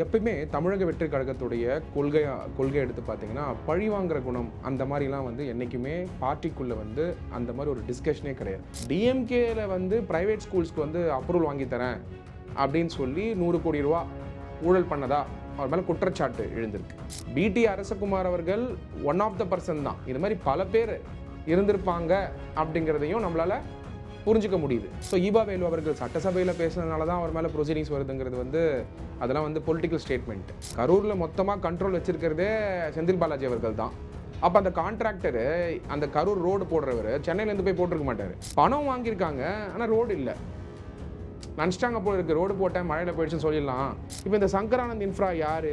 எப்பயுமே தமிழக வெற்றி கழகத்துடைய கொள்கை எடுத்து பார்த்தீங்கன்னா, பழி வாங்குற குணம் அந்த மாதிரிலாம் வந்து என்றைக்குமே பார்ட்டிக்குள்ளே வந்து அந்த மாதிரி ஒரு டிஸ்கஷனே கிடையாது. டிஎம்கேல வந்து பிரைவேட் ஸ்கூல்ஸ்க்கு வந்து அப்ரூவல் வாங்கி தரேன் அப்படின்னு சொல்லி 100 கோடி ரூபா ஊழல் பண்ணதா அவர் மேலே குற்றச்சாட்டு எழுந்திருக்கு. பிடி அரசகுமார் அவர்கள் ஒன் ஆஃப் த பர்சன் தான். இது மாதிரி பல பேர் இருந்திருப்பாங்க அப்படிங்கிறதையும் நம்மளால் புரிஞ்சிக்க முடியுது. ஸோ ஈபா வேலு அவர்கள் சட்டசபையில் பேசுனதுனால தான் அவர் மேலே ப்ரொசீடிங்ஸ் வருதுங்கிறது வந்து அதெல்லாம் வந்து பொலிட்டிக்கல் ஸ்டேட்மெண்ட். கரூரில் மொத்தமாக கண்ட்ரோல் வச்சிருக்கிறதே செந்தில் பாலாஜி அவர்கள் தான். அப்போ அந்த கான்ட்ராக்டரு அந்த கரூர் ரோடு போடுறவர் சென்னையிலேருந்து போய் போட்டிருக்க மாட்டார். பணம் வாங்கியிருக்காங்க, ஆனால் ரோடு இல்லை. நினச்சிட்டாங்க போல இருக்குது, ரோடு போட்டேன் மழையில் போயிடுச்சுன்னு சொல்லிடலாம். இப்போ இந்த சங்கரானந்த் இன்ஃப்ரா யார்?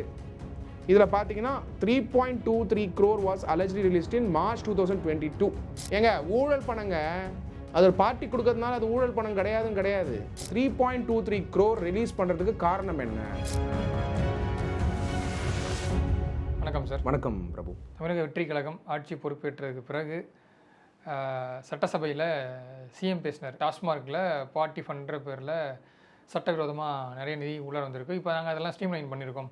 இதில் பார்த்தீங்கன்னா 3.23 crore was allegedly released in March 2022. ஏங்க ஊழல் பணங்க, அது ஒரு பார்ட்டி கொடுக்கறதுனால அது ஊழல் பணம் கிடையாது. 3.23 crore ரிலீஸ் பண்ணுறதுக்கு காரணம் என்ன? வணக்கம் சார். வணக்கம் பிரபு. தமிழக வெற்றி கழகம் ஆட்சி பொறுப்பேற்றதுக்கு பிறகு சட்டசபையில் சிஎம் பேசினார். டாஸ்மார்க்கில் பார்ட்டி ஃபண்ட்ற பேரில் சட்டவிரோதமாக நிறைய நிதி உள்ளே வந்திருக்கு. இப்போ நாங்கள் அதெல்லாம் ஸ்ட்ரீம்லைன் பண்ணியிருக்கோம்.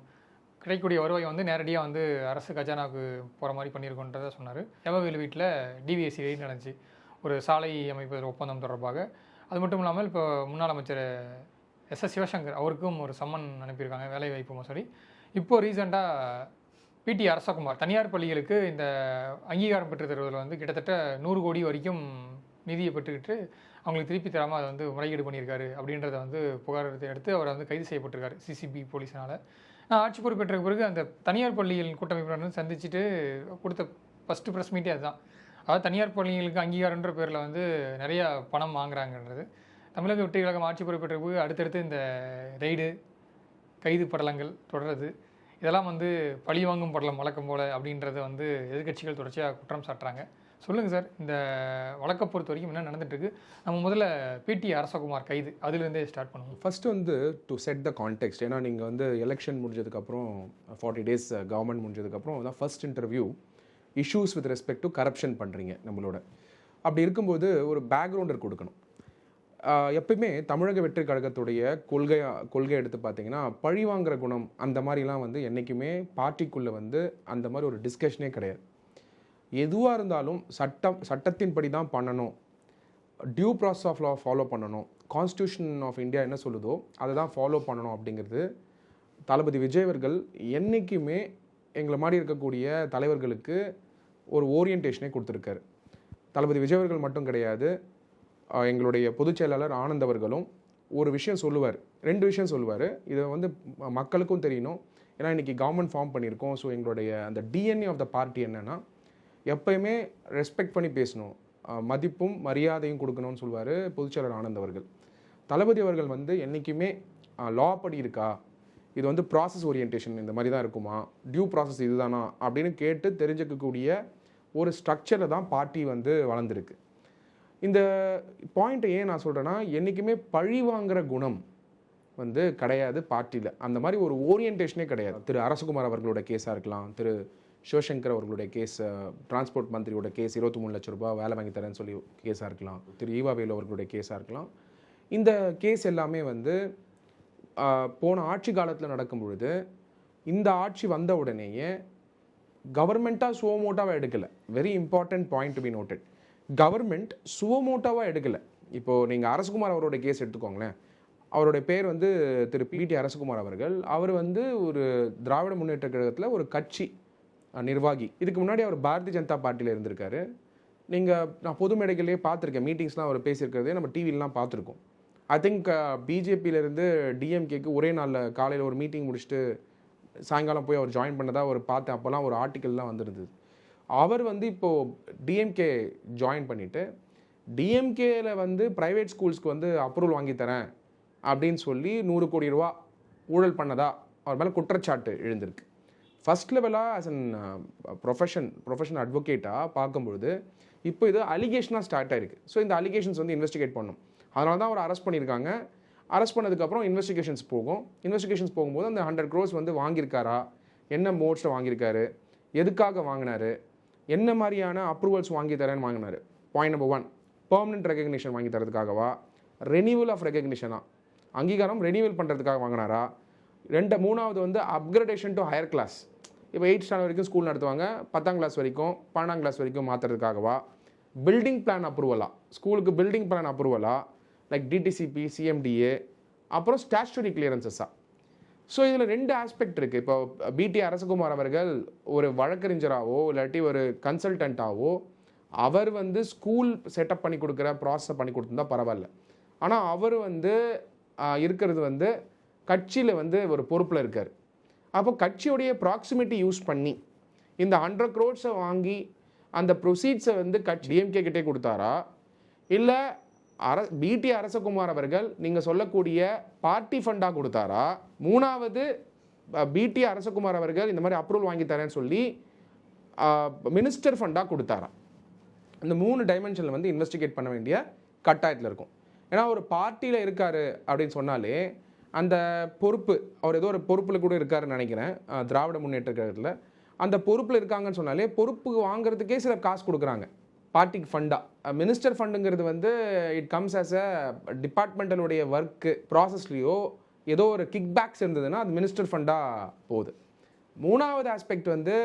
கிடைக்கக்கூடிய வருவாயை வந்து நேரடியாக வந்து அரசு கஜானாவுக்கு போகிற மாதிரி பண்ணியிருக்கோன்றதை சொன்னார். எவவேலு வீட்டில் டிவிஎஸ்சி ரெய்டு நடந்துச்சு, ஒரு சாலை அமைப்பது ஒப்பந்தம் தொடர்பாக. அது மட்டும் இல்லாமல் இப்போ முன்னாள் அமைச்சர் எஸ் சிவசங்கர் அவருக்கும் ஒரு சம்மன் அனுப்பியிருக்காங்க வேலைவாய்ப்பு மோசடி. இப்போது ரீசெண்டாக பிடி அரசகுமார் தனியார் பள்ளிகளுக்கு இந்த அங்கீகாரம் பெற்று தருவதில் வந்து கிட்டத்தட்ட 100 கோடி வரைக்கும் நிதியை பெற்றுக்கிட்டு அவங்களுக்கு திருப்பி தராமல் அதை வந்து முறையீடு பண்ணியிருக்காரு அப்படின்றத வந்து புகார் எடுத்து அவரை வந்து கைது செய்யப்பட்டிருக்காரு சிசிபி போலீஸினால். ஆட்சி பொறுப்பேற்ற பிறகு அந்த தனியார் பள்ளிகளின் கூட்டமைப்பினர் சந்திச்சுட்டு கொடுத்த ஃபஸ்ட்டு ப்ரெஸ் மீட்டே அதுதான். அதாவது தனியார் பள்ளிகளுக்கு அங்கீகாரன்ற பேரில் வந்து நிறையா பணம் வாங்குறாங்கன்றது. தமிழக வெற்றி கழகம் ஆட்சி பொறுப்பேற்ற பிறகு அடுத்தடுத்து இந்த ரெய்டு கைது படலங்கள் தொடர்றது, இதெல்லாம் வந்து பழி வாங்கும் படலம் வழக்கம் போல் அப்படின்றத வந்து எதிர்கட்சிகள் தொடர்ச்சியாக குற்றம் சாட்டுறாங்க. சொல்லுங்கள் சார், இந்த வழக்கை பொறுத்த வரைக்கும் என்ன நடந்துட்டுருக்கு? நம்ம முதல்ல பிடி அரசகுமார் கைது அதுலேருந்தே ஸ்டார்ட் பண்ணுவோம். ஃபஸ்ட்டு வந்து டு செட் த கான்டெக்ஸ்ட். ஏன்னா நீங்கள் வந்து எலெக்ஷன் முடிஞ்சதுக்கப்புறம் 40 days கவர்மெண்ட் முடிஞ்சதுக்கப்புறம் தான் first interview issues with respect to corruption பண்ணுறீங்க நம்மளோட. அப்படி இருக்கும்போது ஒரு பேக்ரவுண்டர் கொடுக்கணும். எப்பயுமே தமிழக வெற்றி கழகத்துடைய கொள்கை எடுத்து பார்த்தீங்கன்னா, பழி வாங்குற குணம் அந்த மாதிரிலாம் வந்து என்றைக்குமே பார்ட்டிக்குள்ளே வந்து அந்த மாதிரி ஒரு டிஸ்கஷனே கிடையாது. எதுவாக இருந்தாலும் சட்டத்தின்படி தான் பண்ணணும், due process of law follow பண்ணணும், கான்ஸ்டியூஷன் ஆஃப் இந்தியா என்ன சொல்லுதோ அதை தான் ஃபாலோ பண்ணணும் அப்படிங்கிறது தளபதி விஜய் அவர்கள் என்றைக்குமே எங்களை மாதிரி இருக்கக்கூடிய தலைவர்களுக்கு ஒரு ஓரியன்டேஷனே கொடுத்துருக்காரு. தளபதி விஜய் அவர்கள் மட்டும் கிடையாது, எங்களுடைய பொதுச் செயலாளர் ஆனந்த் அவர்களும் ஒரு விஷயம் சொல்லுவார், 2 விஷயம் சொல்லுவார். இதை வந்து மக்களுக்கும் தெரியணும். ஏன்னா இன்றைக்கி கவர்மெண்ட் ஃபார்ம் பண்ணியிருக்கோம். ஸோ எங்களுடைய அந்த டிஎன்ஏ ஆஃப் த பார்ட்டி என்னென்னா, எப்பயுமே ரெஸ்பெக்ட் பண்ணி பேசணும், மதிப்பும் மரியாதையும் கொடுக்கணும்னு சொல்லுவார் பொதுச் செயலாளர் ஆனந்த் அவர்கள். தளபதி அவர்கள் வந்து என்றைக்குமே லா படி இருக்கா, இது வந்து ப்ராசஸ் ஓரியன்டேஷன் இந்த மாதிரி தான் இருக்குமா, டியூ ப்ராசஸ் இதுதானா அப்படின்னு கேட்டு தெரிஞ்சுக்கக்கூடிய ஒரு ஸ்ட்ரக்சரில் தான் பார்ட்டி வந்து வளர்ந்துருக்கு. இந்த பாயிண்ட்டை ஏன் நான் சொல்கிறேன்னா, என்றைக்குமே பழி வாங்குகிற குணம் வந்து கிடையாது பார்ட்டியில். அந்த மாதிரி ஒரு ஓரியன்டேஷனே கிடையாது. திரு அரசகுமார் அவர்களோட கேஸாக இருக்கலாம், திரு சிவசங்கர் அவர்களுடைய கேஸ், டிரான்ஸ்போர்ட் மந்திரியோட கேஸ் 23 லட்சம் ரூபாய் வேலை வாங்கி தரேன்னு சொல்லி கேஸாக இருக்கலாம், திரு ஈவா வேலு அவர்களுடைய கேஸாக இருக்கலாம். இந்த கேஸ் எல்லாமே வந்து போன ஆட்சி காலத்தில் நடக்கும் பொழுது, இந்த ஆட்சி வந்த உடனேயே கவர்மெண்ட்டாக சுவமோட்டாவாக எடுக்கலை. Very important point to be noted. Government சுவமோட்டாவாக எடுக்கலை. இப்போது நீங்கள் அரசகுமார் அவருடைய கேஸ் எடுத்துக்கோங்களேன். அவருடைய பேர் வந்து திரு பிடி அரசகுமார் அவர்கள். அவர் வந்து ஒரு திராவிட முன்னேற்ற கழகத்தில் ஒரு கட்சி நிர்வாகி. இதுக்கு முன்னாடி அவர் பாரதிய ஜனதா பார்ட்டியில் இருந்திருக்காரு. நான் பொது மேடைகள்லேயே பார்த்துருக்கேன், மீட்டிங்ஸ்லாம் அவர் பேசியிருக்கிறதே நம்ம டிவிலலாம் பார்த்துருக்கோம். ஐ திங்க் பிஜேபியிலேருந்து டிஎம்கேக்கு ஒரே நாளில் காலையில் ஒரு மீட்டிங் முடிச்சுட்டு சாயங்காலம் போய் அவர் ஜாயின் பண்ணதாக ஒரு பார்த்தேன். அப்போல்லாம் ஒரு ஆர்டிக்கல்லாம் வந்துருந்தது. அவர் வந்து இப்போது டிஎம்கே ஜாயின் பண்ணிவிட்டு டிஎம்கேல வந்து ப்ரைவேட் ஸ்கூல்ஸ்க்கு வந்து அப்ரூவல் வாங்கி தரேன் அப்படின்னு சொல்லி 100 கோடி ரூபா ஊழல் பண்ணதா அவர் மேலே குற்றச்சாட்டு எழுந்திருக்கு. ஃபஸ்ட் லெவலாக ஆஸ் அன் ப்ரொஃபஷனல் அட்வொகேட்டாக பார்க்கும்பொழுது இப்போ இது அலிகேஷனாக ஸ்டார்ட் ஆகிருக்கு. ஸோ இந்த அலிகேஷன்ஸ் வந்து இன்வெஸ்டிகேட் பண்ணணும். அதனால தான் அவர் அரெஸ்ட் பண்ணியிருக்காங்க. அரெஸ்ட் பண்ணதுக்கப்புறம் இன்வெஸ்டிகேஷன்ஸ் போகும்போது அந்த 100 crores வந்து வாங்கியிருக்காரா, என்ன மோட்ஸில் வாங்கியிருக்காரு, எதுக்காக வாங்கினார், என்ன மாதிரியான அப்ரூவல்ஸ் வாங்கி தரேன்னு வாங்கினார். பாயிண்ட் நம்பர் 1, பெர்மனன்ட் ரெகக்னிஷன் வாங்கி தரதுக்காகவா, ரெனியூவல் ஆஃப் ரெகக்னிஷனா, அங்கீகாரம் ரெனியூவல் பண்ணுறதுக்காக வாங்கினாரா, மூணாவது வந்து அப்கிரேடேஷன் டு ஹையர் கிளாஸ். இப்போ 8th ஸ்டாண்டர்ட் வரைக்கும் ஸ்கூல் நடத்துவாங்க, 10ஆம் கிளாஸ் வரைக்கும் 12ஆம் கிளாஸ் வரைக்கும் மாற்றுறதுக்காகவா? பில்டிங் பிளான் அப்ரூவலா, ஸ்கூலுக்கு பில்டிங் பிளான் அப்ரூவலா, லைக் டிடிசிபி, சிஎம்டிஏ, அப்புறம் ஸ்டாச்சுட்டரி கிளியரன்சஸா? ஸோ இதில் 2 ஆஸ்பெக்ட் இருக்குது. இப்போ பிடி அரசகுமார் அவர்கள் ஒரு வழக்கறிஞராகவோ இல்லாட்டி ஒரு கன்சல்டண்ட்டாகவோ அவர் வந்து ஸ்கூல் செட்டப் பண்ணி கொடுக்குற ப்ராசஸை பண்ணி கொடுத்துருந்தா பரவாயில்ல. ஆனால் அவர் வந்து இருக்கிறது வந்து கட்சியில் வந்து ஒரு பொறுப்பில் இருக்கார். அப்போ கட்சியோடைய ப்ராக்சிமிட்டி யூஸ் பண்ணி இந்த 100 crores வாங்கி அந்த ப்ரொசீட்ஸை வந்து டிஎம்கே கிட்டே கொடுத்தாரா, இல்லை பிடி அரசகுமார் அவர்கள் நீங்கள் சொல்லக்கூடிய பார்ட்டி ஃபண்டாக கொடுத்தாரா, மூணாவது பிடி அரசகுமார் அவர்கள் இந்த மாதிரி அப்ரூவல் வாங்கி தரேன்னு சொல்லி மினிஸ்டர் ஃபண்டாக கொடுத்தாரா? இந்த 3 டைமென்ஷனில் வந்து இன்வெஸ்டிகேட் பண்ண வேண்டிய கட்டாயத்தில் இருக்கும். ஏன்னா ஒரு பார்ட்டியில் இருக்கார் அப்படின்னு சொன்னாலே அந்த பொறுப்பு, அவர் ஏதோ ஒரு பொறுப்பில் கூட இருக்காருன்னு நினைக்கிறேன், திராவிட முன்னேற்ற கழகத்தில் அந்த பொறுப்பில் இருக்காங்கன்னு சொன்னாலே பொறுப்பு வாங்குறதுக்கே சில காசு கொடுக்குறாங்க பார்ட்டிக்கு ஃபண்டாக. மினிஸ்டர் ஃபண்டுங்கிறது வந்து இட் கம்ஸ் ஆஸ் அ டிபார்ட்மெண்டலுடைய ஒர்க்கு ப்ராசஸ்லேயோ ஏதோ ஒரு கிக் பேக்ஸ் இருந்ததுன்னா அது மினிஸ்டர் ஃபண்டாக போகுது. மூணாவது ஆஸ்பெக்ட் வந்து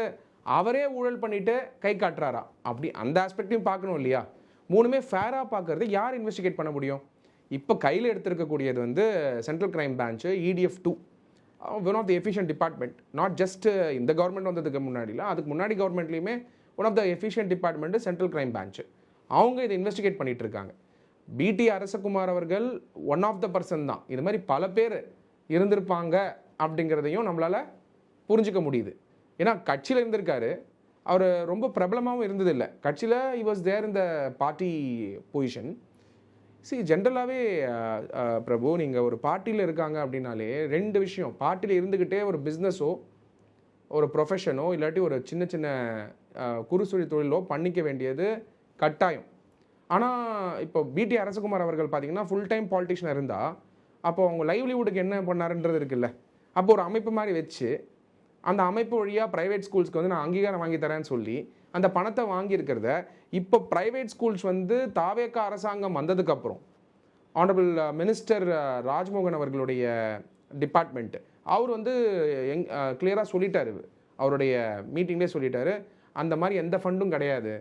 அவரே ஊழல் பண்ணிட்டு கை காட்டுறாரா, அப்படி அந்த ஆஸ்பெக்டையும் பார்க்கணும் இல்லையா? மூணுமே ஃபேராக பார்க்கறது யார் இன்வெஸ்டிகேட் பண்ண முடியும்? இப்போ கையில் எடுத்திருக்கக்கூடியது வந்து Central Crime Branch, EDF 2, one of the efficient department. Not just இந்த கவர்மெண்ட் வந்ததுக்கு முன்னாடியில், அதுக்கு முன்னாடி கவர்மெண்ட்லேயுமே one of the efficient department Central Crime Branch. அவங்க இதை இன்வெஸ்டிகேட் பண்ணிட்டு இருக்காங்க. பிடி அரசகுமார் அவர்கள் ஒன் ஆஃப் த பர்சன் தான். இது மாதிரி பல பேர் இருந்திருப்பாங்க அப்படிங்கிறதையும் நம்மளால் புரிஞ்சிக்க முடியுது. ஏன்னா கட்சியில் இருந்திருக்காரு, அவர் ரொம்ப பிரபலமாகவும் இருந்ததில்லை கட்சியில். he was there in the party position. ஜென்ரலாகவே பிரபு, நீங்கள் ஒரு பார்ட்டியில் இருக்காங்க அப்படின்னாலே 2 விஷயம். பார்ட்டியில் இருந்துக்கிட்டே ஒரு பிஸ்னஸோ ஒரு ப்ரொஃபஷனோ இல்லாட்டி ஒரு சின்ன சின்ன குறுசுழி தொழிலோ பண்ணிக்க வேண்டியது கட்டாயம். ஆனால் இப்போ பிடி அரசகுமார் அவர்கள் பார்த்தீங்கன்னா ஃபுல் டைம் பாலிட்டிஷியனாக இருந்தால் அப்போ அவங்க லைவ்லிவுட்டுக்கு என்ன பண்ணாருன்றது இருக்குல்ல. அப்போ ஒரு அமைப்பு மாதிரி வச்சு அந்த அமைப்பு வழியாக ப்ரைவேட் ஸ்கூல்ஸ்க்கு வந்து நான் அங்கீகாரம் வாங்கி தரேன்னு சொல்லி அந்த பணத்தை வாங்கியிருக்கிறத இப்போ ப்ரைவேட் ஸ்கூல்ஸ் வந்து தாவேகா அரசாங்கம் வந்ததுக்கப்புறம் ஆனரபிள் மினிஸ்டர் ராஜ்மோகன் அவர்களுடைய டிபார்ட்மெண்ட்டு அவர் வந்து கிளியராக சொல்லிட்டாரு, அவருடைய மீட்டிங்லேயே சொல்லிட்டாரு, அந்த மாதிரி எந்த ஃபண்டும் கிடையாது,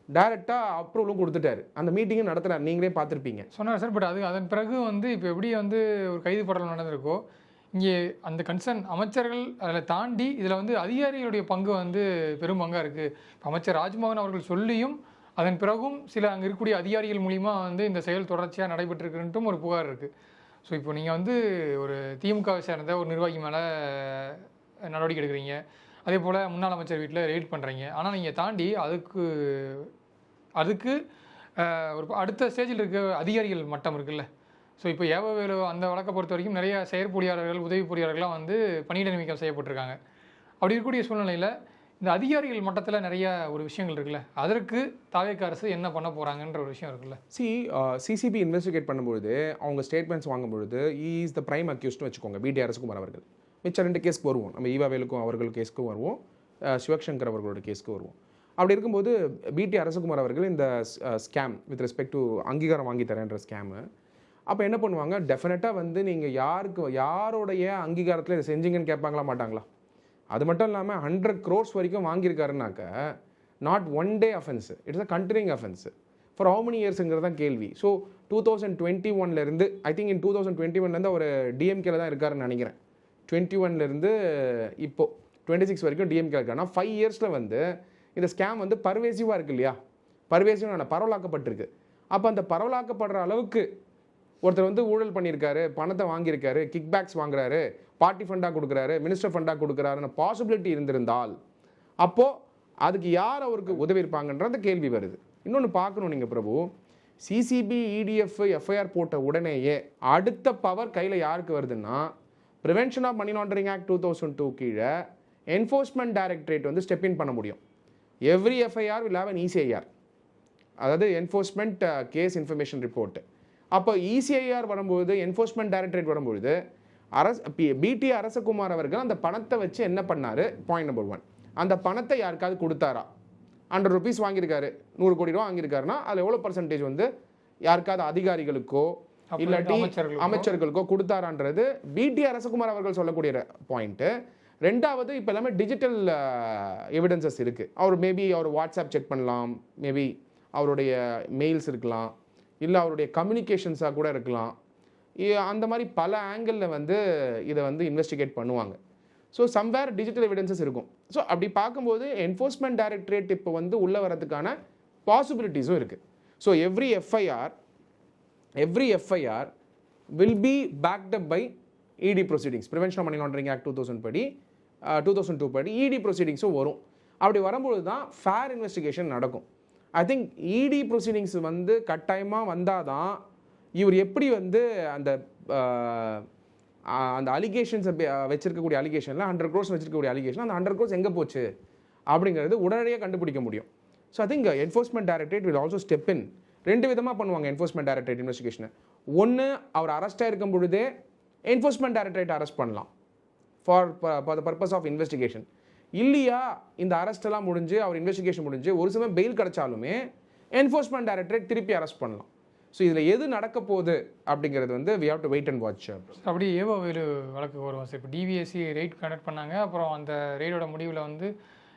டைரெக்டாக அப்ரூவலும் கொடுத்துட்டாரு. அந்த மீட்டிங்கும் நடத்துகிறார், நீங்களே பார்த்துருப்பீங்க சொன்னார் சார். பட் அதன் பிறகு வந்து இப்போ எப்படி வந்து ஒரு கைது படலம் நடந்திருக்கோ, இங்கே அந்த கன்சர்ன் அமைச்சர்கள் அதில் தாண்டி இதில் வந்து அதிகாரிகளுடைய பங்கு வந்து பெரும் பங்காக இருக்குது. அமைச்சர் ராஜ்மோகன் அவர்கள் சொல்லியும் அதன் பிறகும் சில அங்கே இருக்கக்கூடிய அதிகாரிகள் மூலிமா வந்து இந்த செயல் தொடர்ச்சியாக நடைபெற்றிருக்குன்ட்டும் ஒரு புகார் இருக்குது. ஸோ இப்போ நீங்கள் வந்து ஒரு திமுகவை சேர்ந்த ஒரு நிர்வாகி மேலே நடவடிக்கை எடுக்கிறீங்க, அதே போல் முன்னாள் அமைச்சர் வீட்டில் ரெய்ட் பண்ணுறீங்க. ஆனால் நீங்கள் தாண்டி அதுக்கு ஒரு அடுத்த ஸ்டேஜில் இருக்க அதிகாரிகள் மட்டம் இருக்குல்ல. ஸோ இப்போ ஏவவேலு அந்த வழக்கை பொறுத்த வரைக்கும் நிறைய செயற்பொறியாளர்கள், உதவி பொறியாளர்கள்லாம் வந்து பணியிட நியமிக்கம் செய்யப்பட்டிருக்காங்க. அப்படி இருக்கக்கூடிய சூழ்நிலையில் இந்த அதிகாரிகள் மட்டத்தில் நிறைய ஒரு விஷயங்கள் இருக்குல்ல, அதற்கு தாவேகா அரசு என்ன பண்ண போகிறாங்கன்ற ஒரு விஷயம் இருக்குல்ல. சிசிபி இன்வெஸ்டிகேட் பண்ணும்பொழுது அவங்க ஸ்டேட்மெண்ட்ஸ் வாங்கும்பொழுது இஸ் த பிரைம் அக்யூஸ்ட்னு வச்சுக்கோங்க பிடி அரசகுமார் அவர்கள். மிச்சம் 2 கேஸ்க்கு வருவோம், நம்ம ஈவாவேலுக்கும் அவர்கள் கேஸ்க்கும் வருவோம், சிவசங்கர் அவர்களோட கேஸ்க்கு வருவோம். அப்படி இருக்கும்போது பிடி அரசகுமார் அவர்கள் இந்த ஸ்கேம் வித் ரெஸ்பெக்ட் டு அங்கீகாரம் வாங்கி தரேன்ற ஸ்கேமு, அப்போ என்ன பண்ணுவாங்க, டெஃபினட்டாக வந்து நீங்கள் யாரோடைய அங்கீகாரத்தில் இதை செஞ்சீங்கன்னு கேட்பாங்களா மாட்டாங்களா? அது மட்டும் இல்லாமல் 100 crores வரைக்கும் வாங்கியிருக்காருனாக்க not one day offence, it's a continuing offence for how many இயர்ஸுங்கிறது தான் கேள்வி. ஸோ 2021 ஐ திங்க் இன் 2021 அவர் டிஎம்கேல தான் இருக்காருன்னு நினைக்கிறேன். 21 இப்போது 26 வரைக்கும் டிஎம்கே இருக்காருன்னா 5 இயர்ஸில் வந்து இந்த ஸ்கேம் வந்து பர்வேசிவாக இருக்குது இல்லையா? பர்வேசிவாக பரவலாக்கப்பட்டிருக்கு. அப்போ அந்த பரவலாக்கப்படுற அளவுக்கு ஒருத்தர் வந்து ஊழல் பண்ணியிருக்காரு, பணத்தை வாங்கியிருக்காரு, கிக் பேக்ஸ் வாங்குறாரு, பார்ட்டி ஃபண்டாக கொடுக்குறாரு, மினிஸ்டர் ஃபண்டாக கொடுக்குறாருன்னு பாசிபிலிட்டி இருந்திருந்தால் அப்போது அதுக்கு யார் அவருக்கு உதவி இருப்பாங்கன்றது கேள்வி வருது. இன்னொன்று பார்க்கணும் நீங்கள் பிரபு, சிசிபி EDF FIR போட்ட உடனேயே அடுத்த பவர் கையில் யாருக்கு வருதுன்னா prevention of money laundering act 2002 கீழே என்ஃபோர்ஸ்மெண்ட் டைரக்டரேட் வந்து ஸ்டெப் இன் பண்ண முடியும். Every FIR will have an ECIR, அதாவது என்ஃபோர்ஸ்மெண்ட் கேஸ் இன்ஃபர்மேஷன் ரிப்போர்ட். அப்போ ECIR வரும்போது, என்ஃபோர்ஸ்மெண்ட் டைரக்டரேட் வரும்பொழுது பிடி அரசகுமார் அவர்கள் அந்த பணத்தை வச்சு என்ன பண்ணார்? பாயிண்ட் நம்பர் 1, அந்த பணத்தை யாருக்காவது கொடுத்தாரா? 100 rupees வாங்கியிருக்காரு, 100 கோடி ரூபா வாங்கியிருக்காருன்னா அதில் எவ்வளோ பர்சன்டேஜ் வந்து யாருக்காவது அதிகாரிகளுக்கோ இல்லாட்டி அமைச்சர்களுக்கோ கொடுத்தாரான்றது பிடி அரசகுமார் அவர்கள் சொல்லக்கூடிய பாயிண்ட்டு. ரெண்டாவது, இப்போ எல்லாமே டிஜிட்டல் எவிடன்சஸ் இருக்குது. அவர் மேபி அவர் வாட்ஸ்அப் செக் பண்ணலாம், மேபி அவருடைய மெயில்ஸ் இருக்கலாம், இல்லை அவருடைய கம்யூனிகேஷன்ஸாக கூட இருக்கலாம். அந்த மாதிரி பல ஆங்கிளில் வந்து இதை வந்து இன்வெஸ்டிகேட் பண்ணுவாங்க. ஸோ சம்வேர் டிஜிட்டல் எவிடன்சஸ் இருக்கும். ஸோ அப்படி பார்க்கும்போது என்ஃபோர்ஸ்மெண்ட் டைரக்டரேட் இப்போ வந்து உள்ளே வரதுக்கான பாசிபிலிட்டிஸும் இருக்குது. So every FIR will be backed up by ED proceedings. Prevention of money laundering act 2002 படி இடி ப்ரொசீடிங்ஸும் வரும். அப்படி வரும்பொழுது தான் ஃபேர் இன்வெஸ்டிகேஷன் நடக்கும். ஐ திங்க் இடி ப்ரொசீடிங்ஸ் வந்து கட்டாயமாக வந்தால் தான் இவர் எப்படி வந்து அந்த அலிகேஷன்ஸை வச்சிருக்கக்கூடிய அலிகேஷனில் 100 crores வச்சிருக்கக்கூடிய அலிகேஷன், அந்த 100 crores எங்கே போச்சு அப்படிங்கிறது உடனடியாக கண்டுபிடிக்க முடியும். So I think enforcement directorate will also step in. 2 விதமாக பண்ணுவாங்க என்ஃபோர்ஸ்மெண்ட் டைரக்டரேட் இன்வெஸ்டிகேஷனை. ஒன்று, அவர் அரெஸ்டாக இருக்கும் பொழுதே என்ஃபோர்ஸ்மெண்ட் டைரக்டரேட் அரெஸ்ட் பண்ணலாம் for the purpose of investigation. இல்லையா இந்த அரெஸ்டெல்லாம் முடிஞ்சு அவர் இன்வெஸ்டிகேஷன் முடிஞ்சு ஒரு சமயம் பெயில் கிடைச்சாலுமே என்ஃபோர்ஸ்மெண்ட் டைரக்டரேட் திருப்பி அரெஸ்ட் பண்ணலாம். ஸோ இதில் எது நடக்க போகுது அப்படிங்கிறது வந்து we have to wait and watch. அப்படி ஏவோ வேலு வழக்கு வருவோம் சார். இப்போ டிவிஎஸ்சி ரெய்ட் கண்டக்ட் பண்ணாங்க. அப்புறம் அந்த ரெய்டோட முடிவில் வந்து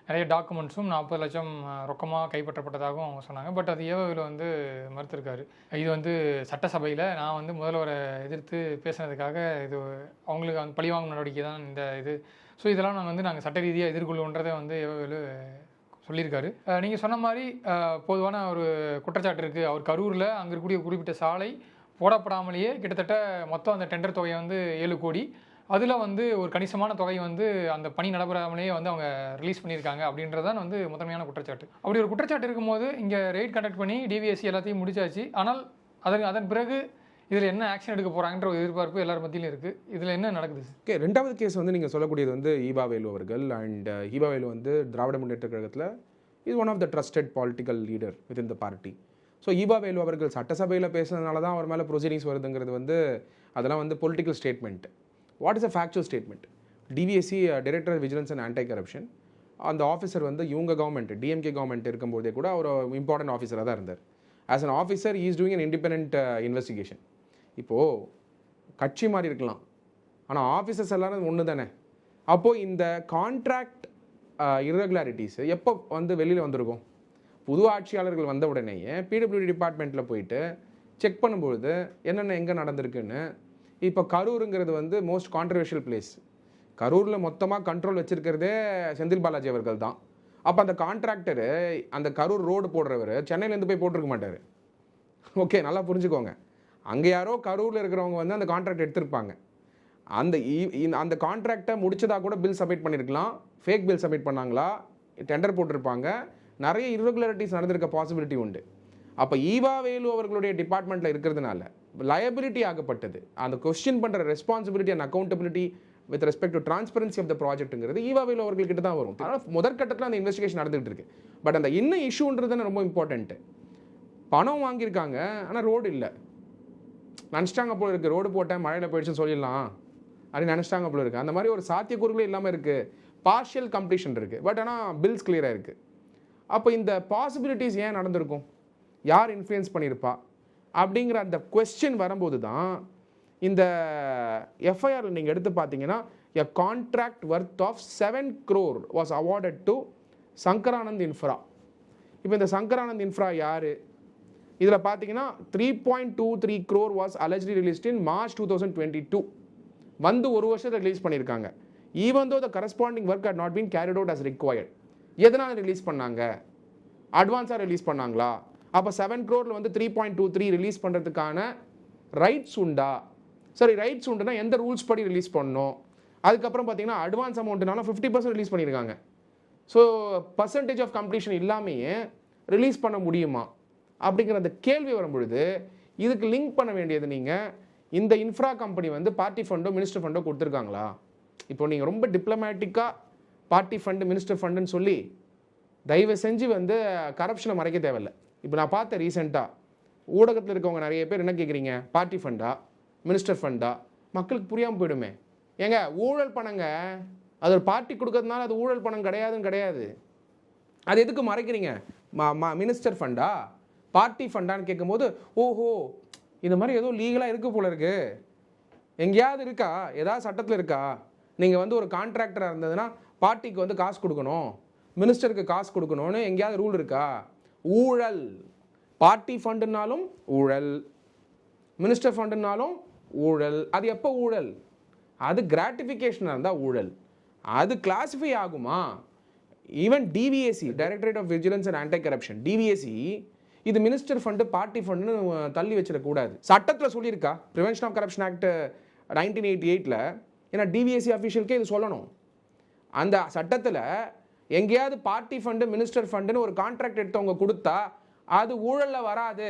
நிறைய டாக்குமெண்ட்ஸும் 40 லட்சம் ரொக்கமாக கைப்பற்றப்பட்டதாகவும் அவங்க சொன்னாங்க. பட் அது ஏவோ வேலு வந்து மறுத்திருக்காரு. இது வந்து சட்டசபையில் நான் வந்து முதல்வரை எதிர்த்து பேசுனதுக்காக இது அவங்களுக்கு அந்த பழிவாங்கும் நடவடிக்கை தான் இந்த இது. ஸோ இதெல்லாம் நாங்கள் சட்ட ரீதியாக எதிர்கொள்ளுன்றதை வந்து ஏவோ வேலு சொல்லியிருக்காரு. நீங்கள் சொன்ன மாதிரி பொதுவான ஒரு குற்றச்சாட்டு இருக்குது. அவர் கரூரில் அங்கே இருக்கக்கூடிய குறிப்பிட்ட சாலை போடப்படாமலேயே கிட்டத்தட்ட மொத்தம் அந்த டெண்டர் தொகை வந்து 7 கோடி, அதில் வந்து ஒரு கணிசமான தொகை வந்து அந்த பணி நடைபெறாமலேயே வந்து அவங்க ரிலீஸ் பண்ணியிருக்காங்க அப்படின்றதான் வந்து முதன்மையான குற்றச்சாட்டு. அப்படி ஒரு குற்றச்சாட்டு இருக்கும்போது இங்கே ரெய்ட் கண்டக்ட் பண்ணி டிவிஎஸ்சி எல்லாத்தையும் முடிச்சாச்சு. ஆனால் அதன் பிறகு இதில் என்ன ஆக்ஷன் எடுக்க போகிறாங்கன்ற ஒரு எதிர்பார்ப்பு எல்லார் மத்தியிலும் இருக்குது. இதில் என்ன நடக்குது? ஓகே, ரெண்டாவது கேஸ் வந்து நீங்கள் சொல்லக்கூடியது வந்து ஈபா வேலு அவர்கள். அண்ட் ஈபா வேலு வந்து திராவிட முன்னேற்ற கழகத்தில் is one of the trusted political leader within the party. So EV Velu அவர்கள் சட்டசபையில் பேசுனதுனால தான் அவர் மேலே ப்ரொசீடிங்ஸ் வருதுங்கிறது வந்து அதெல்லாம் வந்து political statement. What is a factual statement? DVSC director vigilance and anti corruption, அந்த ஆஃபீஸர் வந்து இவங்க கவர்மெண்ட் டிஎம்கே கவர்மெண்ட் இருக்கும்போதே கூட அவர் இம்பார்ட்டன்ட் ஆஃபீஸராக தான் இருந்தார். As an officer is doing an independent investigation. இப்போது கட்சி மாதிரி இருக்கலாம், ஆனால் ஆஃபீஸர்ஸ் எல்லாரும் ஒன்று தானே. அப்போது இந்த கான்ட்ராக்ட் இர்ரெகுலாரிட்டிஸ் எப்போ வந்து வெளியில் வந்திருக்கும்? புது ஆட்சியாளர்கள் வந்த உடனேயே பிடபிள்யூடி டிபார்ட்மெண்ட்டில் போயிட்டு செக் பண்ணும்பொழுது என்னென்ன எங்கே நடந்திருக்குன்னு. இப்போ கரூருங்கிறது வந்து மோஸ்ட் கான்ட்ரவர்ஷியல் பிளேஸ். கரூரில் மொத்தமாக கண்ட்ரோல் வச்சுருக்கிறதே செந்தில் பாலாஜி அவர்கள் தான். அப்போ அந்த கான்ட்ராக்டரு, அந்த கரூர் ரோடு போடுறவர் சென்னையிலேருந்து போய் போட்டிருக்க மாட்டார். ஓகே, நல்லா புரிஞ்சுக்கோங்க. அங்கே யாரோ கரூரில் இருக்கிறவங்க வந்து அந்த கான்ட்ராக்ட் எடுத்திருப்பாங்க. அந்த கான்ட்ராக்டை முடிச்சதாக கூட பில் சப்மிட் பண்ணியிருக்கலாம், ஃபேக் பில் சப்மிட் பண்ணாங்களா, டெண்டர் போட்டிருப்பாங்க, நிறைய இர்ரெகுலாரிட்டிஸ் நடந்திருக்க பாசிபிலிட்டி உண்டு. அப்போ ஈவா வேலு அவர்களுடைய டிபார்ட்மெண்ட்டில் இருக்கிறதுனால லயபிலிட்டி ஆகப்பட்டது. அந்த கொஸ்டின் பண்ணுற responsibility and accountability with respect to transparency of the ப்ராஜெக்ட்டுங்கிறது ஈவா வேலு அவர்கள்கிட்ட தான் வரும். ஆனால் முதற்கட்டத்தில் அந்த இன்வெஸ்டிகேஷன் நடந்துகிட்டு இருக்கு. பட் அந்த இன்னும் இஷ்யூன்றது ரொம்ப இம்பார்ட்டன்ட்டு. பணம் வாங்கியிருக்காங்க, ஆனால் ரோடு இல்லை. நினச்சிட்டாங்க போல இருக்குது, ரோடு போட்டேன் மழையில் போயிடுச்சுன்னு சொல்லிடலாம் அப்படின்னு நினச்சிட்டாங்க போல இருக்குது. அந்த மாதிரி ஒரு சாத்தியக்கூறுகளே இல்லாமல் இருக்குது. பார்ஷியல் கம்ப்ளீஷன் இருக்குது, பட் ஆனால் பில்ஸ் கிளியராக இருக்குது. அப்போ இந்த பாசிபிலிட்டிஸ் ஏன் நடந்திருக்கும், யார் இன்ஃப்ளூயன்ஸ் பண்ணியிருப்பா அப்படிங்கிற அந்த கொஸ்டின் வரும்போது தான் இந்த எஃப்ஐஆர் நீங்கள் எடுத்து பார்த்தீங்கன்னா a contract worth of 7 crore was awarded to Sankaranand infra. இப்போ இந்த சங்கரானந்த் இன்ஃப்ரா யார்? இதில் பார்த்தீங்கன்னா 3.23 crore was allegedly released in March 2022. வந்து ஒரு வருஷத்தில் ரிலீஸ் பண்ணியிருக்காங்க. Even though the corresponding work had not been carried out as required. எதனால் ரிலீஸ் பண்ணாங்க? அட்வான்ஸாக ரிலீஸ் பண்ணாங்களா? அப்போ 7 crore வந்து 3.23 ரிலீஸ் பண்ணுறதுக்கான ரைட்ஸ் உண்டா? சரி, ரைட்ஸ் உண்டுனா எந்த ரூல்ஸ் படி ரிலீஸ் பண்ணணும்? அதுக்கப்புறம் பார்த்தீங்கன்னா அட்வான்ஸ் அமௌண்ட்னால 50% ரிலீஸ் பண்ணியிருக்காங்க. ஸோ பர்சன்டேஜ் ஆஃப் கம்ப்ளீஷன் இல்லாமையே ரிலீஸ் பண்ண முடியுமா அப்படிங்கிற அந்த கேள்வி வரும்பொழுது இதுக்கு லிங்க் பண்ண வேண்டியது நீங்கள் இந்த இன்ஃப்ரா கம்பெனி வந்து பார்ட்டி ஃபண்டோ மினிஸ்டர் ஃபண்டோ கொடுத்துருக்காங்களா? இப்போ நீங்கள் ரொம்ப டிப்ளமேட்டிக்காக பார்ட்டி ஃபண்டு மினிஸ்டர் ஃபண்டுன்னு சொல்லி தயவு செஞ்சு வந்து கரப்ஷனை மறைக்க தேவையில்லை. இப்போ நான் பார்த்தேன் ரீசெண்டாக ஊடகத்தில் இருக்கவங்க நிறைய பேர் என்ன கேட்குறீங்க, பார்ட்டி ஃபண்டா மினிஸ்டர் ஃபண்டா? மக்களுக்கு புரியாமல் போயிடுமே. ஏங்க, ஊழல் பணங்க, அது ஒரு பார்ட்டி கொடுக்கறதுனால அது ஊழல் பணம் கிடையாது. அது எதுக்கு மறைக்கிறீங்க? மினிஸ்டர் ஃபண்டா பார்ட்டி ஃபண்டான்னு கேட்கும்போது ஓஹோ இந்த மாதிரி ஏதோ லீகலாக இருக்கு போல இருக்கு, எங்கேயாவது இருக்கா, ஏதாவது சட்டத்தில் இருக்கா? நீங்கள் வந்து ஒரு கான்ட்ராக்டராக இருந்ததுன்னா பார்ட்டிக்கு வந்து காசு கொடுக்கணும், மினிஸ்டருக்கு காசு கொடுக்கணும்னு எங்கேயாவது ரூல் இருக்கா? ஊழல். பார்ட்டி ஃபண்டுனாலும் ஊழல், மினிஸ்டர் ஃபண்டுனாலும் ஊழல். அது எப்போ ஊழல்? அது கிராட்டிஃபிகேஷனாக இருந்தால் ஊழல். அது கிளாஸிஃபை ஆகுமா? Even DVAC, directorate of vigilance and anti corruption, DVAC இது மினிஸ்டர் ஃபண்டு பார்ட்டி ஃபண்டுன்னு தள்ளி வச்சிடக்கூடாது. சட்டத்தில் சொல்லியிருக்கா ப்ரிவென்ஷன் ஆஃப் கரப்ஷன் ஆக்ட் 1988. ஏன்னா டிவிஎஸ்சி அஃபீஷியலுக்கே இது சொல்லணும். அந்த சட்டத்தில் எங்கேயாவது பார்ட்டி ஃபண்டு மினிஸ்டர் ஃபண்டுன்னு ஒரு கான்ட்ராக்ட் எடுத்தவங்க கொடுத்தா அது ஊழலில் வராது.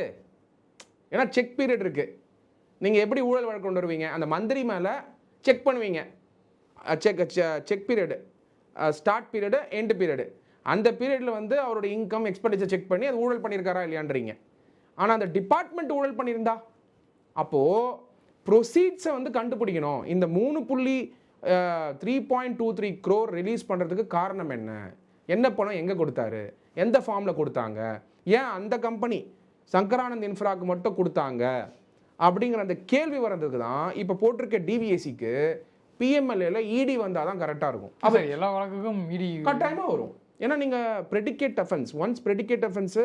ஏன்னா செக் பீரியட் இருக்குது. நீங்கள் எப்படி ஊழல் வழக்கு கொண்டு வருவீங்க? அந்த மந்திரி மேலே செக் பண்ணுவீங்க. Check period, start period, end period. அந்த பீரியடில் வந்து அவரோட இன்கம் எக்ஸ்பெண்டிச்சர் செக் பண்ணி அது ஊழல் பண்ணியிருக்காரா இல்லையான்றீங்க. ஆனால் அந்த டிபார்ட்மெண்ட் ஊழல் பண்ணியிருந்தா அப்போது ப்ரொசீட்ஸை வந்து கண்டுபிடிக்கணும். இந்த 3.23 crore ரிலீஸ் பண்ணுறதுக்கு காரணம் என்ன? என்ன பணம் எங்கே கொடுத்தாரு, எந்த ஃபார்மில் கொடுத்தாங்க, ஏன் அந்த கம்பெனி சங்கரானந்த் இன்ஃப்ராக்கு மட்டும் கொடுத்தாங்க அப்படிங்கிற அந்த கேள்வி வர்றதுக்கு தான் இப்போ போட்டிருக்க டிவிஎஸ்சிக்கு பிஎம்எல்ஏல இடி வந்தால் தான் கரெக்டாக இருக்கும். அப்போ எல்லா வழக்குக்கும் இடி கட்டாயமாக வரும். ஏன்னா நீங்கள் predicate offence, once predicate offence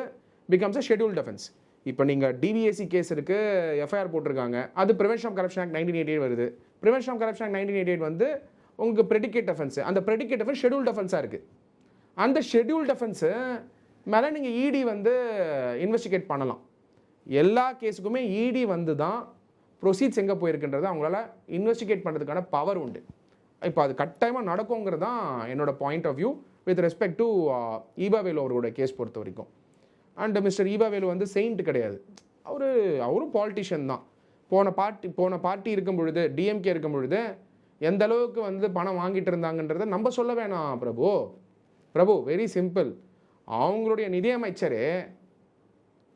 becomes a scheduled offence. இப்போ நீங்கள் டிவிஎஸ்சி கேஸ் இருக்குது, எஃப்ஐஆர் போட்டிருக்காங்க, அது ப்ரிவென்ஷன் ஆஃப் கரப்ஷன் ஆக்ட் 1988 வருது. ப்ரிவென்ஷன் ஆஃப் கரப்ஷன் ஆக்ட் 1988 வந்து உங்களுக்கு ப்ரெடிகேட் அஃபென்ஸ். அந்த ப்ரெடிகேட் அஃபென்ஸ் ஷெட்யூல்ட் அஃபென்ஸாக இருக்குது. அந்த ஷெட்யூல்ட் அஃபென்ஸு மேலே நீங்கள் இடி வந்து இன்வெஸ்டிகேட் பண்ணலாம். எல்லா கேஸுக்குமே இடி வந்து தான் ப்ரொசீட்ஸ் எங்கே போயிருக்குன்றது அவங்களால இன்வெஸ்டிகேட் பண்ணுறதுக்கான பவர் உண்டு. இப்போ அது கட்டாயமாக நடக்குங்கிறது தான் என்னோட point of view with respect to EV Velu அவரோட கேஸ் பொறுத்த வரைக்கும். அண்ட் மிஸ்டர் ஈபா வேலு வந்து செயின்ட் கிடையாது, அவரும் பாலிட்டிஷியன் தான். போன பார்ட்டி இருக்கும் பொழுது, டிஎம்கே இருக்கும் பொழுது எந்த அளவுக்கு வந்து பணம் வாங்கிட்டு இருந்தாங்கன்றதை நம்ம சொல்ல வேணாம் பிரபு. Very simple. அவங்களுடைய நிதியமைச்சரே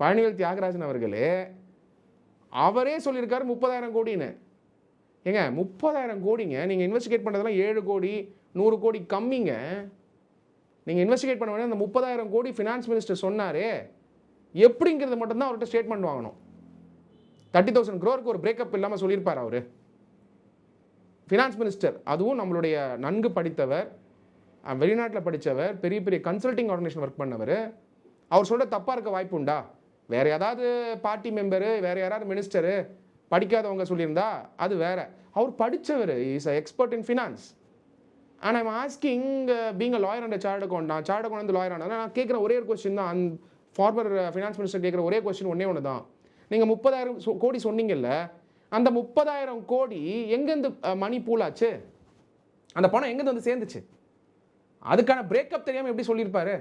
பழனிவேல் தியாகராஜன் அவர்களே அவரே சொல்லியிருக்காரு 30,000 கோடின்னு. ஏங்க 30,000 கோடிங்க, நீங்கள் இன்வெஸ்டிகேட் பண்ணுறதுலாம் 7 கோடி 100 கோடி கம்மிங்க. நீங்கள் இன்வெஸ்டிகேட் பண்ண வேண்டிய அந்த 30,000 கோடி ஃபினான்ஸ் மினிஸ்டர் சொன்னாரே எப்படிங்கிறது மட்டும்தான் அவர்கிட்ட ஸ்டேட்மெண்ட் வாங்கணும். 30,000 crore ஒரு பிரேக்கப் இல்லாமல் சொல்லியிருப்பார் அவர் ஃபினான்ஸ் மினிஸ்டர். அதுவும் நம்மளுடைய நன்கு படித்தவர், வெளிநாட்டில் படித்தவர், பெரிய பெரிய கன்சல்டிங் ஆர்கனைசேஷன் ஒர்க் பண்ணவர். அவர் சொல்கிற தப்பாக இருக்க வாய்ப்பு உண்டா? வேறு ஏதாவது பார்ட்டி மெம்பரு, வேறு யாராவது மினிஸ்டரு படிக்காதவங்க சொல்லியிருந்தா அது வேறு. அவர் படித்தவர், is a expert in finance. And I'm asking being a lawyer and chart account. நான் சார்ட் அக்கௌண்ட் வந்து லாயர் ஆனால் நான் கேட்குற ஒரே ஒரு கொஸ்டின் தான், ஃபார்மர் ஃபினான்ஸ் மினிஸ்டர் கேட்குற ஒரே கொஸ்டின் ஒன்று தான். நீங்கள் 30,000 கோடி சொன்னீங்கல்ல, அந்த 30,000 கோடி எங்கேருந்து மணி பூலாச்சு? அந்த பணம் எங்கேருந்து வந்து சேர்ந்துச்சு? அதுக்கான பிரேக்கப் தெரியாமல் எப்படி சொல்லியிருப்பாரு?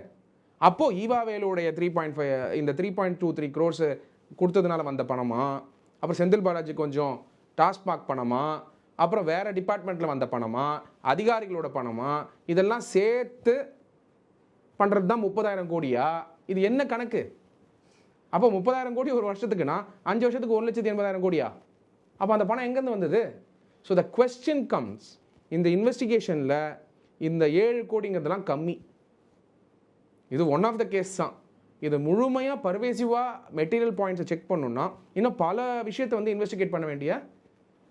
அப்போது ஈவா வேலுடைய 3.5 இந்த 3.23 crores கொடுத்ததுனால வந்த பணமா, அப்புறம் செந்தில் பாலாஜி கொஞ்சம் டாஸ்மாக் பணமா, அப்புறம் வேறு டிபார்ட்மெண்ட்டில் வந்த பணமா, அதிகாரிகளோட பணமா, இதெல்லாம் சேர்த்து பண்ணுறது தான் 30,000 கோடியா? இது என்ன கணக்கு? அப்போ 30,000 கோடி ஒரு வருஷத்துக்குன்னா 5 வருஷத்துக்கு 1,80,000 கோடியா? அப்போ அந்த பணம் எங்கேருந்து வந்தது? ஸோ த கொஸ்டின் கம்ஸ், இந்த இன்வெஸ்டிகேஷனில் இந்த 7 கோடிங்கிறதுலாம் கம்மி. இது ஒன் ஆஃப் த கேஸ் தான். இது முழுமையாக பர்வேசிவாக மெட்டீரியல் பாயிண்ட்ஸை செக் பண்ணணும்னா இன்னும் பல விஷயத்தை வந்து இன்வெஸ்டிகேட் பண்ண வேண்டிய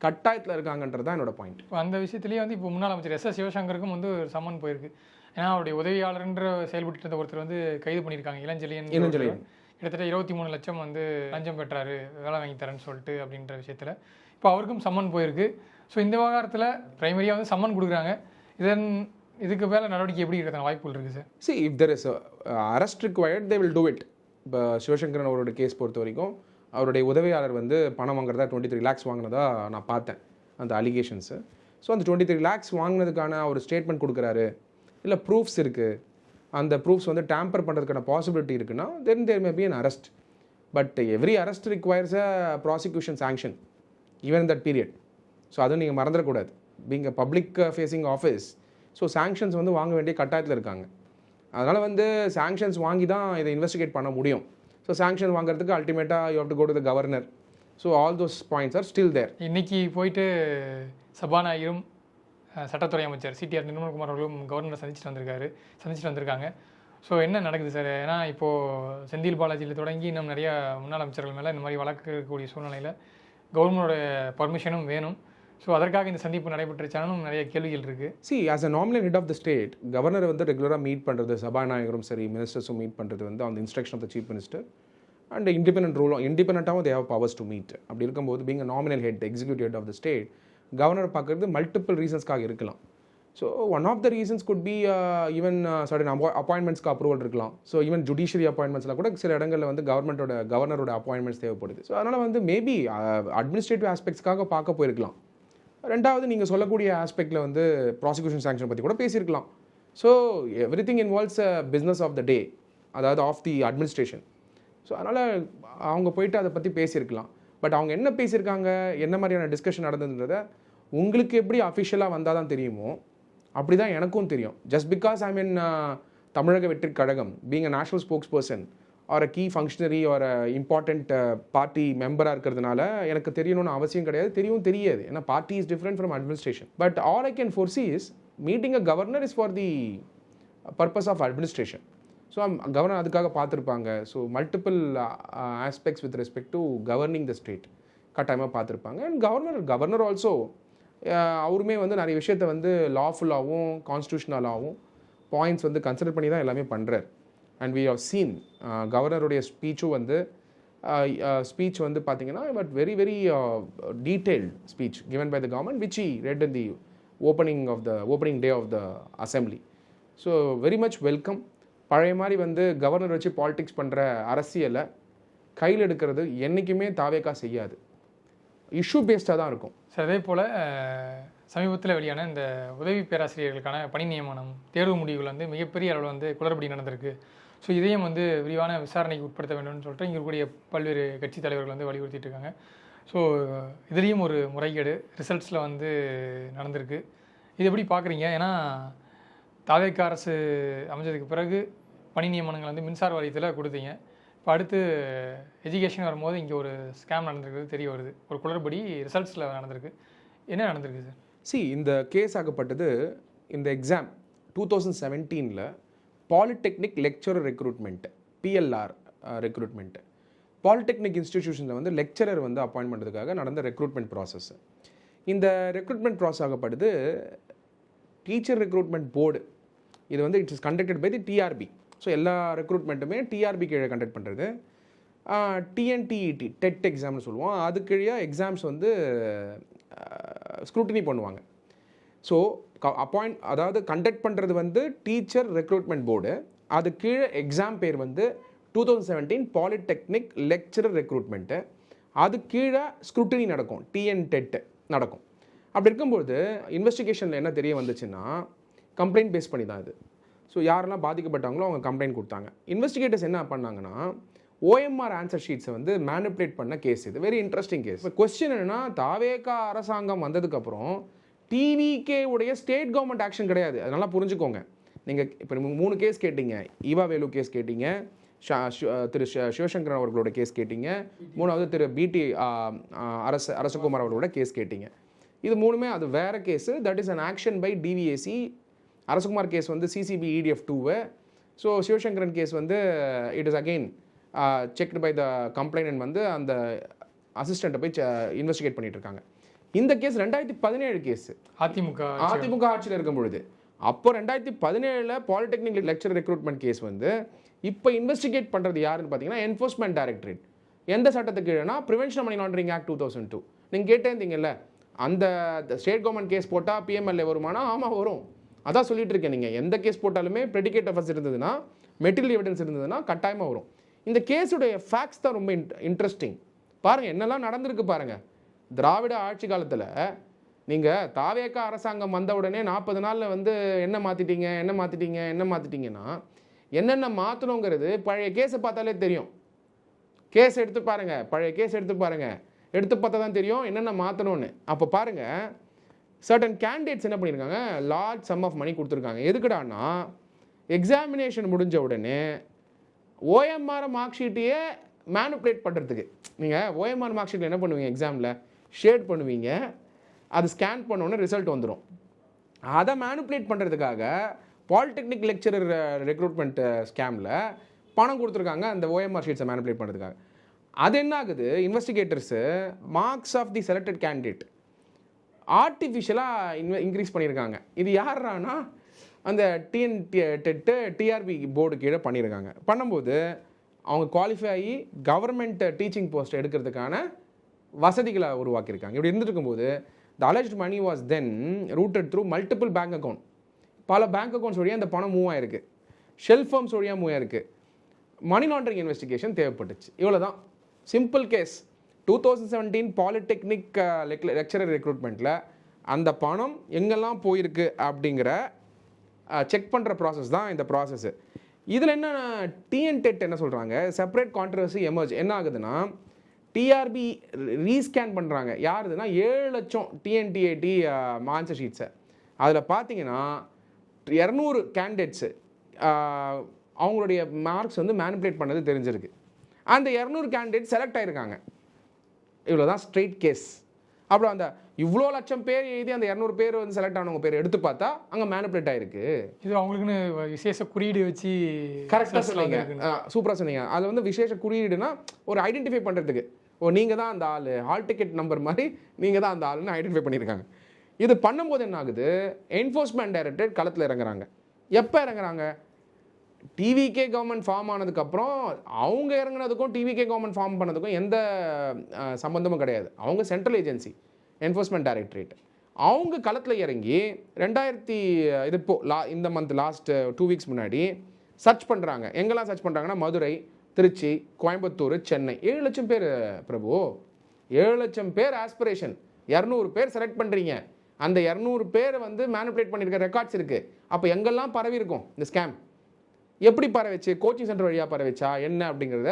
கட்டாயத்தில் இருக்காங்கன்றது தான் என்னோட பாயிண்ட். அந்த விஷயத்துலேயே வந்து இப்போ முன்னாள் அமைச்சர் எஸ் சிவசங்கருக்கும் வந்து ஒரு சம்மன் போயிருக்கு. ஏன்னா அவருடைய உதவியாளர்ன்ற செயல்பட்டு இருந்த ஒருத்தர் வந்து கைது பண்ணியிருக்காங்க, இளஞ்செழியன். கிட்டத்தட்ட 23 லட்சம் வந்து லஞ்சம் பெற்றாரு, வேலை வாங்கி தரேன்னு சொல்லிட்டு அப்படின்ற விஷயத்தில் இப்போ அவருக்கும் சம்மன் போயிருக்கு. ஸோ இந்த விவகாரத்தில் பிரைமரியாக வந்து சம்மன் கொடுக்குறாங்க. இதுக்கு மேலே நடவடிக்கை எப்படி இருக்கிறது வாய்ப்புகள் இருக்குது sir? See, if there is a arrest required, they will do it. இப்போ சிவசங்கரன் அவரோட கேஸ் பொறுத்த வரைக்கும் அவருடைய உதவியாளர் வந்து பணம் வாங்குறதா 23 lakhs வாங்கினதா நான் பார்த்தேன் அந்த அலிகேஷன்ஸு. ஸோ அந்த 23 lakhs வாங்கினதுக்கான ஒரு ஸ்டேட்மெண்ட் கொடுக்குறாரு, இல்லை ப்ரூஃப்ஸ் இருக்குது, அந்த ப்ரூஃப்ஸ் வந்து டேம்பர் பண்ணுறதுக்கான பாசிபிலிட்டி இருக்குன்னா then there may be an arrest. But every arrest requires a prosecution sanction even in that period. So அதுவும் நீங்கள் மறந்துடக்கூடாது. Being a public facing office, so sanctions வந்து வாங்க வேண்டிய கட்டாயத்தில் இருக்காங்க. அதனால் வந்து சாங்ஷன்ஸ் வாங்கி தான் இதை இன்வெஸ்டிகேட் பண்ண முடியும். ஸோ சாங்ஷன் வாங்குறதுக்கு அல்டிமேட்டாக you have to go to the governor. So all those points are still there. இன்றைக்கி போயிட்டு சபாநாயகரும் சட்டத்துறை அமைச்சர் சிடிஆர் நிர்மல்குமார் அவர்களும் கவர்னரை சந்திச்சுட்டு வந்திருக்காங்க. ஸோ என்ன நடக்குது சார்? ஏன்னா இப்போது செந்தில் பாலாஜியில் தொடங்கி இன்னும் நிறைய முன்னாள் அமைச்சர்கள் மேலே இந்த மாதிரி வழக்கு இருக்கக்கூடிய சூழ்நிலையில் கவர்மெண்டோட பர்மிஷனும் வேணும். ஸோ அதற்காக இந்த சந்திப்பு நடைபெற்றுச்சாலும் நிறைய கேள்விகள் இருக்குது. She as a nominal head of the state governor வந்து ரெகுலராக மீட் பண்ணுறது, சபாநாயகரும் சரி மினிஸ்டர்ஸும் மீட் பண்ணுறது வந்து அந்த instruction of the chief minister and இண்டிபெண்ட்டாகவும் they have powers to meet. அப்படி இருக்கும்போது being a nominal head executive head of the state governor பார்க்குறது மல்டிபிள் ரீசன்ஸ்க்காக இருக்கலாம். So one of the reasons could be even certain அப்பாயின்மெண்ட்ஸ்க்கு approval இருக்கலாம். So even judiciary அப்பாயின்மெண்ட்ஸில் கூட சில இடங்களில் வந்து கவர்னரோட அப்பாயின்மெண்ட்ஸ் தேவைப்படுது. ஸோ அதனால் வந்து மேபி அட்மினிஸ்ட்ரேட்டிவ் ஆஸ்பெக்ட்ஸ்க்காக பார்க்க போயிருக்கலாம். ரெண்டாவது நீங்கள் சொல்லக்கூடிய ஆஸ்பெக்டில் வந்து ப்ராசிக்யூஷன் சாங்ஷன் பற்றி கூட பேசியிருக்கலாம். So everything involves a business of the day, அதாவது ஆஃப் தி அட்மினிஸ்ட்ரேஷன். ஸோ அதனால் அவங்க போயிட்டு அதை பற்றி பேசியிருக்கலாம். பட் அவங்க என்ன பேசியிருக்காங்க, என்ன மாதிரியான டிஸ்கஷன் நடந்ததுன்றதை உங்களுக்கு எப்படி அஃபிஷியலாக வந்தால் தான் தெரியுமோ அப்படி தான் எனக்கும் தெரியும். Just because I mean Tamilaga Vettri Kazhagam being a national spokesperson or a key functionary or a important party மெம்பராக இருக்கிறதுனால எனக்கு தெரியணும்னு அவசியம் கிடையாது, தெரியாது. ஏன்னா party is different from administration. But all I can foresee is meeting a governor is for the purpose of administration. So governor அதுக்காக பார்த்துருப்பாங்க. So multiple aspects with respect to governing the state கட்டாயமாக பார்த்துருப்பாங்க. And governor also அவருமே வந்து நிறைய விஷயத்தை வந்து லாஃபுல்லாகவும் கான்ஸ்டியூஷனலாகவும் points வந்து கன்சிடர் பண்ணி தான் எல்லாமே பண்ணுறார். அண்ட் வி ஹவ் சீன் கவர்னருடைய ஸ்பீச் வந்து பார்த்தீங்கன்னா but very very detailed speech given by the government which he read in the opening day of the assembly. So very much welcome. பழைய மாதிரி வந்து கவர்னர் வச்சு பாலிடிக்ஸ் பண்ணுற அரசியலை கையில் எடுக்கிறது என்றைக்குமே தாவேக்கா செய்யாது. இஷ்யூ பேஸ்டாக தான் இருக்கும் சார். அதே போல் சமீபத்தில் வெளியான இந்த உதவி பேராசிரியர்களுக்கான பணி நியமனம் தேர்வு முடிவுகள் வந்து மிகப்பெரிய அளவில் வந்து குளறுபடி நடந்திருக்கு. ஸோ இதையும் வந்து விரிவான விசாரணைக்கு உட்படுத்த வேண்டும்னு சொல்லிட்டு இங்கே இருக்கக்கூடிய பல்வேறு கட்சி தலைவர்கள் வந்து வலியுறுத்திட்டு இருக்காங்க. ஸோ இதுலேயும் ஒரு முறைகேடு ரிசல்ட்ஸில் வந்து நடந்திருக்கு. இது எப்படி பார்க்குறீங்க? ஏன்னா தாவேக்கா அரசு அமைஞ்சதுக்கு பிறகு பணி நியமனங்கள் வந்து மின்சார வாரியத்தில் கொடுத்தீங்க. இப்போ அடுத்து எஜுகேஷன் வரும்போது இங்கே ஒரு ஸ்கேம் நடந்திருக்கிறது தெரிய வருது. ஒரு குளறுபடி ரிசல்ட்ஸில் நடந்திருக்கு. என்ன நடந்திருக்கு சார்? இந்த கேஸ் ஆகப்பட்டது இந்த exam 2017 polytechnic lecturer recruitment PLR recruitment. Polytechnic இன்ஸ்டிடியூஷனில் வந்து லெக்சரர் வந்து அப்பாயின்ட் பண்ணுறதுக்காக நடந்த ரெக்ரூட்மெண்ட் ப்ராசஸ். இந்த ரெக்ரூட்மெண்ட் ப்ராசஸ் ஆகப்பட்டது டீச்சர் ரெக்ரூட்மெண்ட் போர்டு. இது வந்து it's is conducted by the TRB. So எல்லா ரெக்ரூட்மெண்ட்டுமே TRB கீழே கண்டக்ட் பண்ணுறது. TNTET டெட் எக்ஸாம்னு சொல்லுவோம். அது கீழே எக்ஸாம்ஸ் வந்து ஸ்க்ரூட்டினி பண்ணுவாங்க. ஸோ அதாவது கண்டக்ட் பண்ணுறது வந்து டீச்சர் ரெக்ரூட்மெண்ட் போர்டு. அது கீழே எக்ஸாம் பேர் வந்து 2017 பாலிடெக்னிக் லெக்சரர் ரெக்ரூட்மெண்ட்டு. அது கீழே ஸ்க்ரூட்டினி நடக்கும், TNTET நடக்கும். அப்படி இருக்கும்போது இன்வெஸ்டிகேஷனில் என்ன தெரிய வந்துச்சுன்னா கம்ப்ளைண்ட் பேஸ் பண்ணி தான் இது. ஸோ யாரெல்லாம் பாதிக்கப்பட்டாங்களோ அவங்க கம்ப்ளைண்ட் கொடுத்தாங்க. இன்வெஸ்டிகேட்டர்ஸ் என்ன பண்ணாங்கன்னா OMR ஆன்சர் ஷீட்ஸை வந்து மேனிப்புலேட் பண்ண கேஸ். இது வெரி இன்ட்ரெஸ்டிங் கேஸ். இப்போ கொஸ்டின் என்னென்னா தாவேக்கா அரசாங்கம் வந்ததுக்கப்புறம் TVK உடைய ஸ்டேட் கவர்மெண்ட் ஆக்ஷன் கிடையாது. அதனால புரிஞ்சுக்கோங்க. நீங்கள் இப்போ 3 கேஸ் கேட்டீங்க. ஈவா வேலு கேஸ் கேட்டீங்க, திரு சிவசங்கரன் அவர்களோட கேஸ் கேட்டீங்க, 3வது திரு BT அரசகுமார் அவர்களோட கேஸ் கேட்டீங்க. இது 3மே அது வேறு case. That is an action by DVAC. Arasakumar case வந்து CCB EDF 2. So Sivasankaran case வந்து it is again checked by the complaint வந்து அந்த அசிஸ்டண்ட்டை போய் இன்வெஸ்டிகேட் பண்ணிட்டு இருக்காங்க. இந்த கேஸ் 2017 கேஸ் அதிமுக ஆட்சியில் இருக்கும் பொழுது. அப்போ 2017 பாலிடெக்னிக் லெக்சர் ரெக்ரூட்மெண்ட் கேஸ் வந்து இப்போ இன்வெஸ்டிகேட் பண்ணுறது யாருன்னு பார்த்தீங்கன்னா என்ஃபோர்ஸ்மெண்ட் டைரக்டரேட். எந்த சட்டத்துக்கு கீழேனா prevention of money laundering act 2002. நீங்கள் கேட்டே இருந்தீங்கல்ல, அந்த ஸ்டேட் கவர்மெண்ட் கேஸ் போட்டால் PMLA வருமானா? ஆமாம் வரும். அதான் சொல்லிட்டு இருக்கேன். நீங்கள் எந்த கேஸ் போட்டாலுமே ப்ரெடிகேட் அஃபர்ஸ் இருந்ததுன்னா, மெட்டீரியல் எவிடன்ஸ் இருந்ததுன்னா கட்டாயமாக வரும். இந்த கேஸுடைய ஃபேக்ட்ஸ் தான் ரொம்ப இன்ட்ரெஸ்டிங். பாருங்கள் என்னெல்லாம் நடந்திருக்கு பாருங்கள். திராவிட ஆட்சி காலத்தில் நீங்கள் தாவேக்கா அரசாங்கம் வந்த உடனே 40 நாளில் வந்து என்ன மாற்றிட்டீங்கன்னா என்னென்ன மாற்றணுங்கிறது பழைய கேஸை பார்த்தாலே தெரியும். கேஸ் எடுத்து பாருங்கள், பழைய கேஸ் எடுத்து பாருங்கள், எடுத்து பார்த்தா தான் தெரியும் என்னென்ன மாற்றணும்னு. அப்போ பாருங்கள், சர்டன் கேண்டிடேட்ஸ் என்ன பண்ணியிருக்காங்க, லார்ஜ் சம் ஆஃப் மணி கொடுத்துருக்காங்க. எதுக்குடான்னா எக்ஸாமினேஷன் முடிஞ்ச உடனே OMR மார்க் ஷீட்டையே மேனிப்புலேட் பண்ணுறதுக்கு. நீங்கள் OMR மார்க் ஷீட்டில் என்ன பண்ணுவீங்க, எக்ஸாமில் ஷேட் பண்ணுவீங்க, அது ஸ்கேன் பண்ணோன்னே ரிசல்ட் வந்துடும். அதை மேனிப்புலேட் பண்ணுறதுக்காக பாலிடெக்னிக் லெக்சரர் ரெக்ரூட்மெண்ட் ஸ்கேமில் பணம் கொடுத்துருக்காங்க அந்த ஓஎம்ஆர் ஷீட்ஸை மேனிபுலேட் பண்ணுறதுக்காக. அது என்ன ஆகுது, investigators marks of the selected candidate ஆர்டிஃபிஷியலாக இன்க்ரீஸ் பண்ணியிருக்காங்க. இது யாரானா அந்த டெட்டு டிஆர்பி போர்டு கீழே பண்ணியிருக்காங்க. பண்ணும்போது அவங்க குவாலிஃபை ஆகி கவர்மெண்ட் டீச்சிங் போஸ்ட் எடுக்கிறதுக்கான வசதிகளை உருவாக்கியிருக்காங்க. இப்படி இருந்துட்டு இருக்கும்போது the alleged money was then routed through multiple bank account. பல பேங்க் அக்கௌண்ட்ஸ் வழியாக அந்த பணம் மூவ் ஆயிருக்கு, ஷெல் ஃபார்ம்ஸ் வழியாக மூவ் ஆயிருக்கு. மணி லாண்டரிங் இன்வெஸ்டிகேஷன் தேவைப்பட்டுச்சு. இவ்வளோ தான் சிம்பிள் கேஸ். 2017 பாலிடெக்னிக் லெக்சரர் ரெக்ரூட்மெண்ட்டில் அந்த பணம் எங்கெல்லாம் போயிருக்கு அப்படிங்கிற செக் பண்ணுற ப்ராசஸ் தான் இந்த ப்ராசஸ்ஸு. இதில் என்ன டிஎன்டெட் என்ன சொல்கிறாங்க, செப்பரேட் கான்ட்ரவர்சி எமர்ஜ். என்ன ஆகுதுன்னா டிஆர்பி ரீஸ்கேன் பண்ணுறாங்க. யாருதுன்னா 7 லட்சம் டிஎன்டிஏடி ஆன்சர் ஷீட்ஸை. அதில் பார்த்தீங்கன்னா 200 கேண்டிடேட்ஸு அவங்களுடைய மார்க்ஸ் வந்து மேனிபுலேட் பண்ணது தெரிஞ்சிருக்கு. அந்த 200 கேண்டிடேட் செலக்ட் ஆகிருக்காங்க. இவ்வளோ தான் ஸ்ட்ரெயிட் கேஸ். அப்புறம் அந்த இவ்வளோ லட்சம் பேர் எழுதி அந்த 200 பேர் வந்து செலக்ட் ஆனவங்க பேர் எடுத்து பார்த்தா அங்கே மேனிபுலேட் ஆகிருக்கு. இது அவங்களுக்குன்னு விசேஷ குறியீடு வச்சு. கரெக்டாக சொன்னீங்க, சூப்பராக சொன்னீங்க. அது வந்து விசேஷ குறியீடுனா ஒரு ஐடென்டிஃபை பண்ணுறதுக்கு, நீங்கள் தான் அந்த ஆள், ஹால் டிக்கெட் நம்பர் மாதிரி நீங்கள் தான் அந்த ஆளுன்னு ஐடென்டிஃபை பண்ணியிருக்காங்க. இது பண்ணும்போது என்ன ஆகுது, என்ஃபோர்ஸ்மெண்ட் டைரக்டரேட் களத்தில் இறங்குறாங்க. எப்போ இறங்குறாங்க, டிவிகே கவர்மெண்ட் ஃபார்ம் ஆனதுக்கப்புறம் அவங்க இறங்குனதுக்கும் டிவிகே கவர்மெண்ட் ஃபார்ம் பண்ணதுக்கும் எந்த சம்மந்தமும் கிடையாது. அவங்க சென்ட்ரல் ஏஜென்சி என்ஃபோர்ஸ்மெண்ட் டைரக்டரேட். அவங்க களத்தில் இறங்கி 2000 இது இந்த மந்த் லாஸ்ட் 2 வீக்ஸ் முன்னாடி சர்ச் பண்ணுறாங்க. எங்கெல்லாம் சர்ச் பண்ணுறாங்கன்னா மதுரை, திருச்சி, கோயம்புத்தூர், சென்னை. 7 லட்சம் பேர் பிரபு, 7 லட்சம் பேர் ஆஸ்பிரேஷன். 200 பேர் செலக்ட் பண்ணுறீங்க. அந்த 200 பேர் வந்து மேனிபுலேட் பண்ணியிருக்க ரெக்கார்ட்ஸ் இருக்குது. அப்போ எங்கெல்லாம் பரவி இருக்கும் இந்த ஸ்கேம், எப்படி பரவச்சு, கோச்சிங் சென்டர் வழியாக பரவச்சா என்ன அப்படிங்கிறத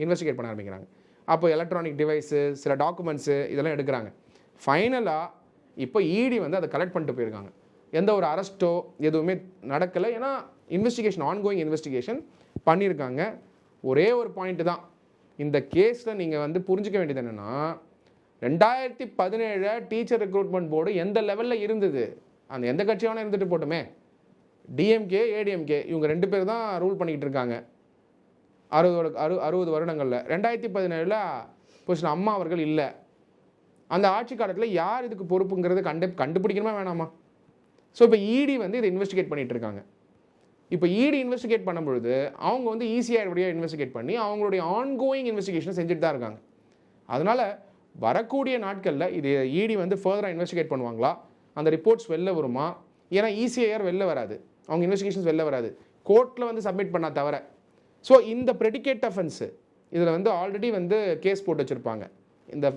இன்வெஸ்டிகேட் பண்ண ஆரம்பிக்கிறாங்க. அப்போ எலக்ட்ரானிக் டிவைஸு, சில டாக்குமெண்ட்ஸு இதெல்லாம் எடுக்கிறாங்க. ஃபைனலாக இப்போ இடி வந்து அதை கலெக்ட் பண்ணிட்டு போயிருக்காங்க. எந்த ஒரு அரெஸ்ட்டோ எதுவுமே நடக்கலை. ஏன்னா இன்வெஸ்டிகேஷன், ஆன்கோயிங் இன்வெஸ்டிகேஷன் பண்ணியிருக்காங்க. ஒரே ஒரு பாயிண்ட்டு தான் இந்த கேஸில் நீங்கள் வந்து புரிஞ்சிக்க வேண்டியது என்னென்னா, 2017 டீச்சர் ரெக்ரூட்மெண்ட் போர்டு எந்த லெவலில் இருந்தது, அந்த எந்த கட்சியான இருந்துட்டு போட்டுமே, டிஎம்கே ஏடிஎம்கே இவங்க 2 பேர் தான் ரூல் பண்ணிக்கிட்டு இருக்காங்க 60 வருடங்களில். 2017 பொசிஷன் அம்மா அவர்கள் இல்லை. அந்த ஆட்சி காலத்தில் யார் இதுக்கு பொறுப்புங்கிறது கண்டுபிடிக்கணுமா வேணாமா? ஸோ இப்போ இடி வந்து இதை இன்வெஸ்டிகேட் பண்ணிகிட்டு இருக்காங்க. இப்போ இடி இன்வெஸ்டிகேட் பண்ணும்பொழுது அவங்க வந்து ஈஸியாக வழியாக இன்வெஸ்டிகேட் பண்ணி அவங்களுடைய ஆன்கோயிங் இன்வெஸ்டிகேஷனை செஞ்சுட்டு தான் இருக்காங்க. அதனால் வரக்கூடிய நாட்களில் இது இடி வந்து ஃபர்தராக இன்வெஸ்டிகேட் பண்ணுவாங்களா, அந்த ரிப்போர்ட்ஸ் வெளில வருமா? ஏன்னா இசிஐஆர் வெளில வராது, அவங்க இன்வெஸ்டிகேஷன்ஸ் வெளில வராது, கோர்ட்டில் வந்து சப்மிட் பண்ணால் தவிர. ஸோ இந்த ப்ரெடிகேட் அஃபென்ஸு இதில் வந்து ஆல்ரெடி வந்து கேஸ் போட்டு வச்சுருப்பாங்க, இந்த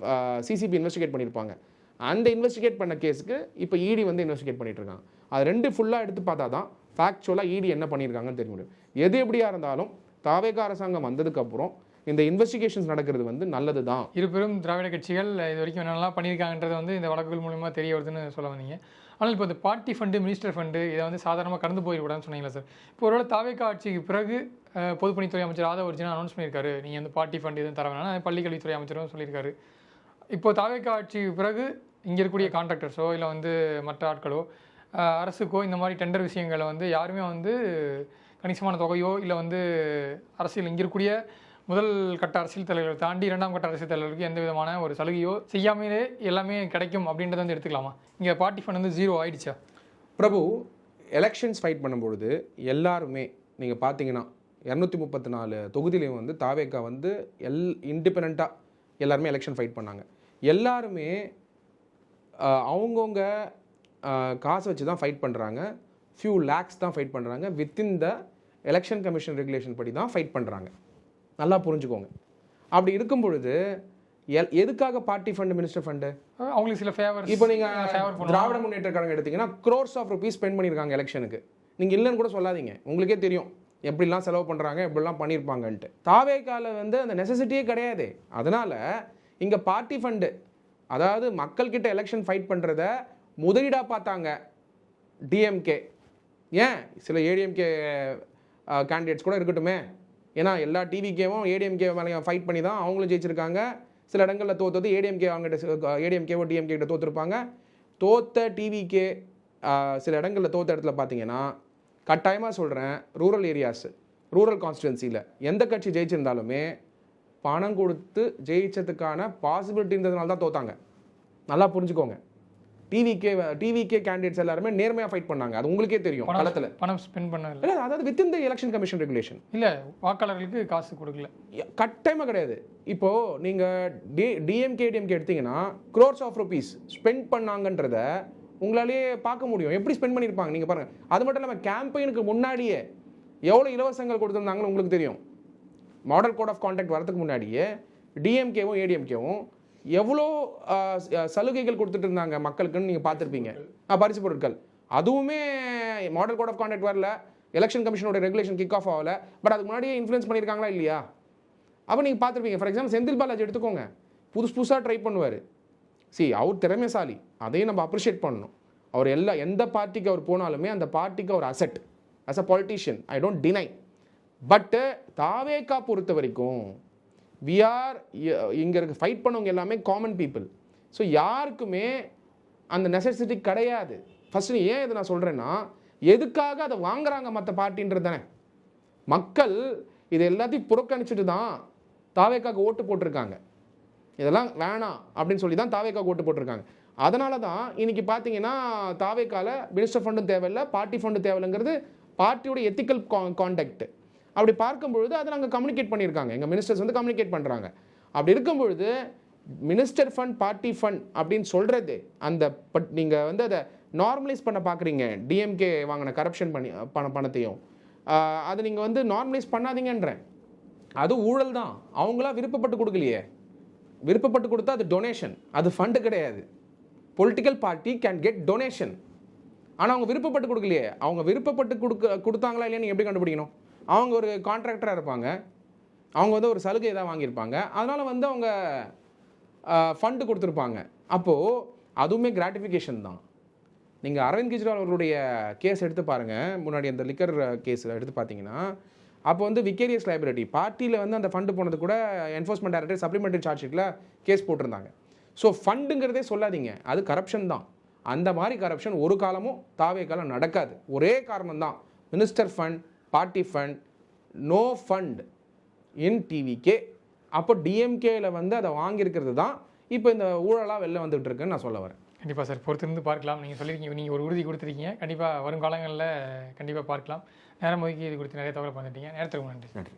சிசிபி இன்வெஸ்டிகேட் பண்ணியிருப்பாங்க. அந்த இன்வெஸ்டிகேட் பண்ண கேஸுக்கு இப்போ இடி வந்து இன்வெஸ்டிகேட் பண்ணிட்டு இருக்காங்க. அது 2 ஃபுல்லாக எடுத்து பார்த்தா தான் ஃபேக்சுவலாக இடி என்ன பண்ணியிருக்காங்கன்னு தெரிய முடியும். எது எப்படியா இருந்தாலும் தாவேகா அரசாங்கம் வந்ததுக்கப்புறம் இந்த இன்வெஸ்டிகேஷன்ஸ் நடக்கிறது வந்து நல்லது தான். இருபெரும் திராவிட கட்சிகள் இது வரைக்கும் என்னெல்லாம் பண்ணியிருக்காங்கன்றது வந்து இந்த வழக்குகள் மூலிமா தெரிய வருதுன்னு சொல்ல வந்தீங்க. ஆனால் இப்போ இந்த பார்ட்டி ஃபண்டு, மினிஸ்டர் ஃபண்டு இதை வந்து சாதாரணமாக கடந்து போயிடக்கூடாதுன்னு சொன்னீங்களா சார்? இப்போ ஒருவேளை தாவேகா ஆட்சிக்கு பிறகு பொதுப்பணித்துறை அமைச்சர் ஆதவ அர்ஜுனா அனௌன்ஸ் பண்ணியிருக்காரு, நீங்கள் வந்து பார்ட்டி ஃபண்டு எதுவும் தர வேணாம், பள்ளிக்கல்வித்துறை அமைச்சரும் சொல்லியிருக்காரு. இப்போ தாவேகா ஆட்சிக்கு பிறகு இங்கே இருக்கக்கூடிய கான்ட்ராக்டர்ஸோ இல்லை வந்து மற்ற ஆட்களோ அரசுக்கோ இந்த மாதிரி டெண்டர் விஷயங்களை வந்து யாருமே வந்து கணிசமான தொகையோ இல்லை வந்து அரசியல் இங்கே இருக்கக்கூடிய முதல் கட்ட அரசியல் தலைவர்களை தாண்டி 2ஆம் கட்ட அரசியல் தலைவருக்கு எந்த விதமான ஒரு சலுகையோ செய்யாமலே எல்லாமே கிடைக்கும் அப்படின்றத வந்து எடுத்துக்கலாமா? இங்கே பார்ட்டி ஃபண்ட் வந்து 0 ஆயிடுச்சா? பிரபு, எலெக்ஷன்ஸ் ஃபைட் பண்ணும்பொழுது எல்லாருமே நீங்கள் பார்த்தீங்கன்னா 234 தொகுதியிலையும் வந்து தாவேகா வந்து இண்டிபெண்ட்டாக எல்லாருமே எலெக்ஷன் ஃபைட் பண்ணாங்க. எல்லாருமே அவங்கவுங்க காசை வச்சு தான் ஃபைட் பண்ணுறாங்க, ஃபியூ லேக்ஸ் தான் ஃபைட் பண்ணுறாங்க, within the election commission regulation படி தான் ஃபைட் பண்ணுறாங்க. நல்லா புரிஞ்சுக்கோங்க. அப்படி இருக்கும் பொழுது எதுக்காக பார்ட்டி ஃபண்டு, மினிஸ்டர் ஃபண்டு? அவங்களுக்கு சில ஃபேவர். இப்போ நீங்கள் திராவிட முன்னேற்ற கழகம் எடுத்தீங்கன்னா crores of rupees ஸ்பெண்ட் பண்ணியிருக்காங்க எலெக்ஷனுக்கு. நீங்கள் இல்லைன்னு கூட சொல்லாதீங்க, உங்களுக்கே தெரியும் எப்படிலாம் செலவு பண்ணுறாங்க, எப்படிலாம் பண்ணியிருப்பாங்கன்ட்டு. தாவேகால வந்து அந்த நெசசிட்டியே கிடையாது. அதனால் இங்கே பார்ட்டி ஃபண்டு, அதாவது மக்கள்கிட்ட எலெக்ஷன் ஃபைட் பண்ணுறத முதலீடாக பார்த்தாங்க டிஎம்கே. ஏன் சில ஏடிஎம்கே கேண்டிடேட்ஸ் கூட இருக்கட்டுமே, ஏன்னா எல்லா டிவிகேவும் ஏடிஎம்கே மேலே ஃபைட் பண்ணி தான் அவங்களும் ஜெயிச்சிருக்காங்க. சில இடங்களில் தோற்றது ஏடிஎம்கே, அவங்ககிட்ட ஏடிஎம்கேவோ டிஎம்கே கிட்ட தோற்றுருப்பாங்க. தோத்த டிவிகே சில இடங்களில் தோற்ற இடத்துல பார்த்தீங்கன்னா கட்டாயமாக சொல்கிறேன், ரூரல் ஏரியாஸ், ரூரல் கான்ஸ்டிடுவன்சியில் எந்த கட்சி ஜெயிச்சிருந்தாலுமே பணம் கொடுத்து ஜெயிச்சதுக்கான பாசிபிலிட்டி இருந்ததுனால தான் தோத்தாங்க. நல்லா புரிஞ்சுக்கோங்க. டிவிகே கேண்டிடேட்ஸ் எல்லாருமே நேர்மையாக ஃபைட் பண்ணாங்க. அது உங்களுக்கே தெரியும். களத்தில் பணம் ஸ்பெண்ட் பண்ணல. இல்லை, அதாவது within the election commission regulation. இல்லை, வாக்காளர்களுக்கு காசு கொடுக்கல. கட்டாயமாக கிடையாது. இப்போது நீங்கள் டிஎம்கே எடுத்தீங்கன்னா crores ஆஃப் ருபீஸ் ஸ்பெண்ட் பண்ணாங்கன்றத உங்களாலேயே பார்க்க முடியும். எப்படி ஸ்பெண்ட் பண்ணியிருப்பாங்க நீங்கள் பாருங்கள். அது மட்டும் இல்லாமல் கேம்பெயினுக்கு முன்னாடியே எவ்வளோ இலவசங்கள் கொடுத்துருந்தாங்கன்னு உங்களுக்கு தெரியும். மாடல் கோட் ஆஃப் கான்டாக்ட் வரதுக்கு முன்னாடியே டிஎம்கேவும் ஏடிஎம்கேவும் எவ்வளோ சலுகைகள் கொடுத்துட்டு இருந்தாங்க மக்களுக்குன்னு நீங்கள் பார்த்துருப்பீங்க. பரிசு பொருட்கள். அதுவுமே மாடல் கோட் ஆஃப் கான்டாக்ட் வரல, எலெக்ஷன் கமிஷனோட ரெகுலேஷன் கிக் ஆஃப் ஆகல. பட் அதுக்கு முன்னாடியே இன்ஃப்ளூயன்ஸ் பண்ணியிருக்காங்களா இல்லையா? அப்போ நீங்கள் பார்த்துருப்பீங்க. ஃபார் எக்ஸாம்பிள் செந்தில் பாலாஜி எடுத்துக்கோங்க. புதுசாக ட்ரை பண்ணுவார். அவர் திறமைசாலி, அதையும் நம்ம அப்ரிஷியேட் பண்ணணும். அவர் எந்த பார்ட்டிக்கு அவர் போனாலுமே அந்த பார்ட்டிக்கு ஒரு asset as a politician, I don't deny. But தாவேக்கா பொறுத்த வரைக்கும் இங்கே இருக்க ஃபைட் பண்ணவங்க எல்லாமே காமன் பீப்புள். ஸோ யாருக்குமே அந்த நெசசிட்டி கிடையாது. ஃபஸ்ட்டு ஏன் இதை நான் சொல்கிறேன்னா, எதுக்காக அதை வாங்குறாங்க மற்ற பார்ட்டின்றது தானே. மக்கள் இது எல்லாத்தையும் புறக்கணிச்சுட்டு தான் தாவேக்காக்கு ஓட்டு போட்டிருக்காங்க. இதெல்லாம் வேணாம் அப்படின்னு சொல்லி தான் தாவேக்காக்கு ஓட்டு போட்டிருக்காங்க. அதனால தான் இன்றைக்கி பார்த்தீங்கன்னா தாவேக்கால மினிஸ்டர் ஃபண்டும் தேவையில்லை, பார்ட்டி ஃபண்டு தேவையில்லைங்கிறது பார்ட்டியோட எத்திக்கல் கான்டாக்ட். அப்படி பார்க்கும்பொழுது அதை நாங்கள் கம்யூனிகேட் பண்ணியிருக்காங்க. எங்கள் மினிஸ்டர்ஸ் வந்து கம்யூனிகேட் பண்ணுறாங்க. அப்படி இருக்கும்பொழுது மினிஸ்டர் ஃபண்ட், பார்ட்டி ஃபண்ட் அப்படின்னு சொல்கிறது அந்த நீங்கள் வந்து அதை நார்மலைஸ் பண்ண பார்க்குறீங்க. டிஎம்கே வாங்கின கரப்ஷன் பணத்தையும் அதை நீங்கள் வந்து நார்மலைஸ் பண்ணாதீங்கன்றேன். அது ஊழல் தான். அவங்களா விருப்பப்பட்டு கொடுக்கலையே. விருப்பப்பட்டு கொடுத்தா அது டொனேஷன், அது ஃபண்டு கிடையாது. Political party can get donation. ஆனால் அவங்க விருப்பப்பட்டு கொடுக்கலையே. அவங்க விருப்பப்பட்டு கொடுத்தாங்களா இல்லையா நீங்கள் எப்படி கண்டுபிடிக்கணும்? அவங்க ஒரு கான்ட்ராக்டராக இருப்பாங்க, அவங்க வந்து ஒரு சலுகை தான் வாங்கியிருப்பாங்க, அதனால் வந்து அவங்க ஃபண்டு கொடுத்துருப்பாங்க. அப்போது அதுவுமே கிராட்டிஃபிகேஷன் தான். நீங்கள் அரவிந்த் கெஜ்ரிவால் அவர்களுடைய கேஸ் எடுத்து பாருங்கள். முன்னாடி அந்த லிக்கர் கேஸில் எடுத்து பார்த்தீங்கன்னா அப்போ வந்து விகேரியஸ் லைபிலிட்டி பார்ட்டியில் வந்து அந்த ஃபண்டு போனது கூட என்ஃபோர்ஸ்மெண்ட் டைரக்டர் சப்ளிமெண்ட்ரி சார்ஜ் ஷீட்டில் கேஸ் போட்டிருந்தாங்க. ஸோ ஃபண்டுங்கிறதே சொல்லாதீங்க, அது கரப்ஷன் தான். அந்த மாதிரி கரப்ஷன் ஒரு காலமும் தாவே காலம் நடக்காது. ஒரே காரணம் தான், minister fund, party fund, no fund in TVK. அப்போ டிஎம்கேயில் வந்து அதை வாங்கியிருக்கிறது தான் இப்போ இந்த ஊழலாக வெளில வந்துட்டு இருக்குன்னு நான் சொல்ல வரேன். கண்டிப்பாக சார், பொறுத்திருந்து பார்க்கலாம். நீங்கள் சொல்லியிருக்கீங்க, நீங்கள் ஒரு உறுதி கொடுத்துருக்கீங்க. கண்டிப்பாக வருங்காலங்களில் கண்டிப்பாக பார்க்கலாம். நேரம் ஒதுக்கி இது குறித்து நிறைய தகவல் பண்ணிட்டீங்க. நேரத்துக்கு நன்றி.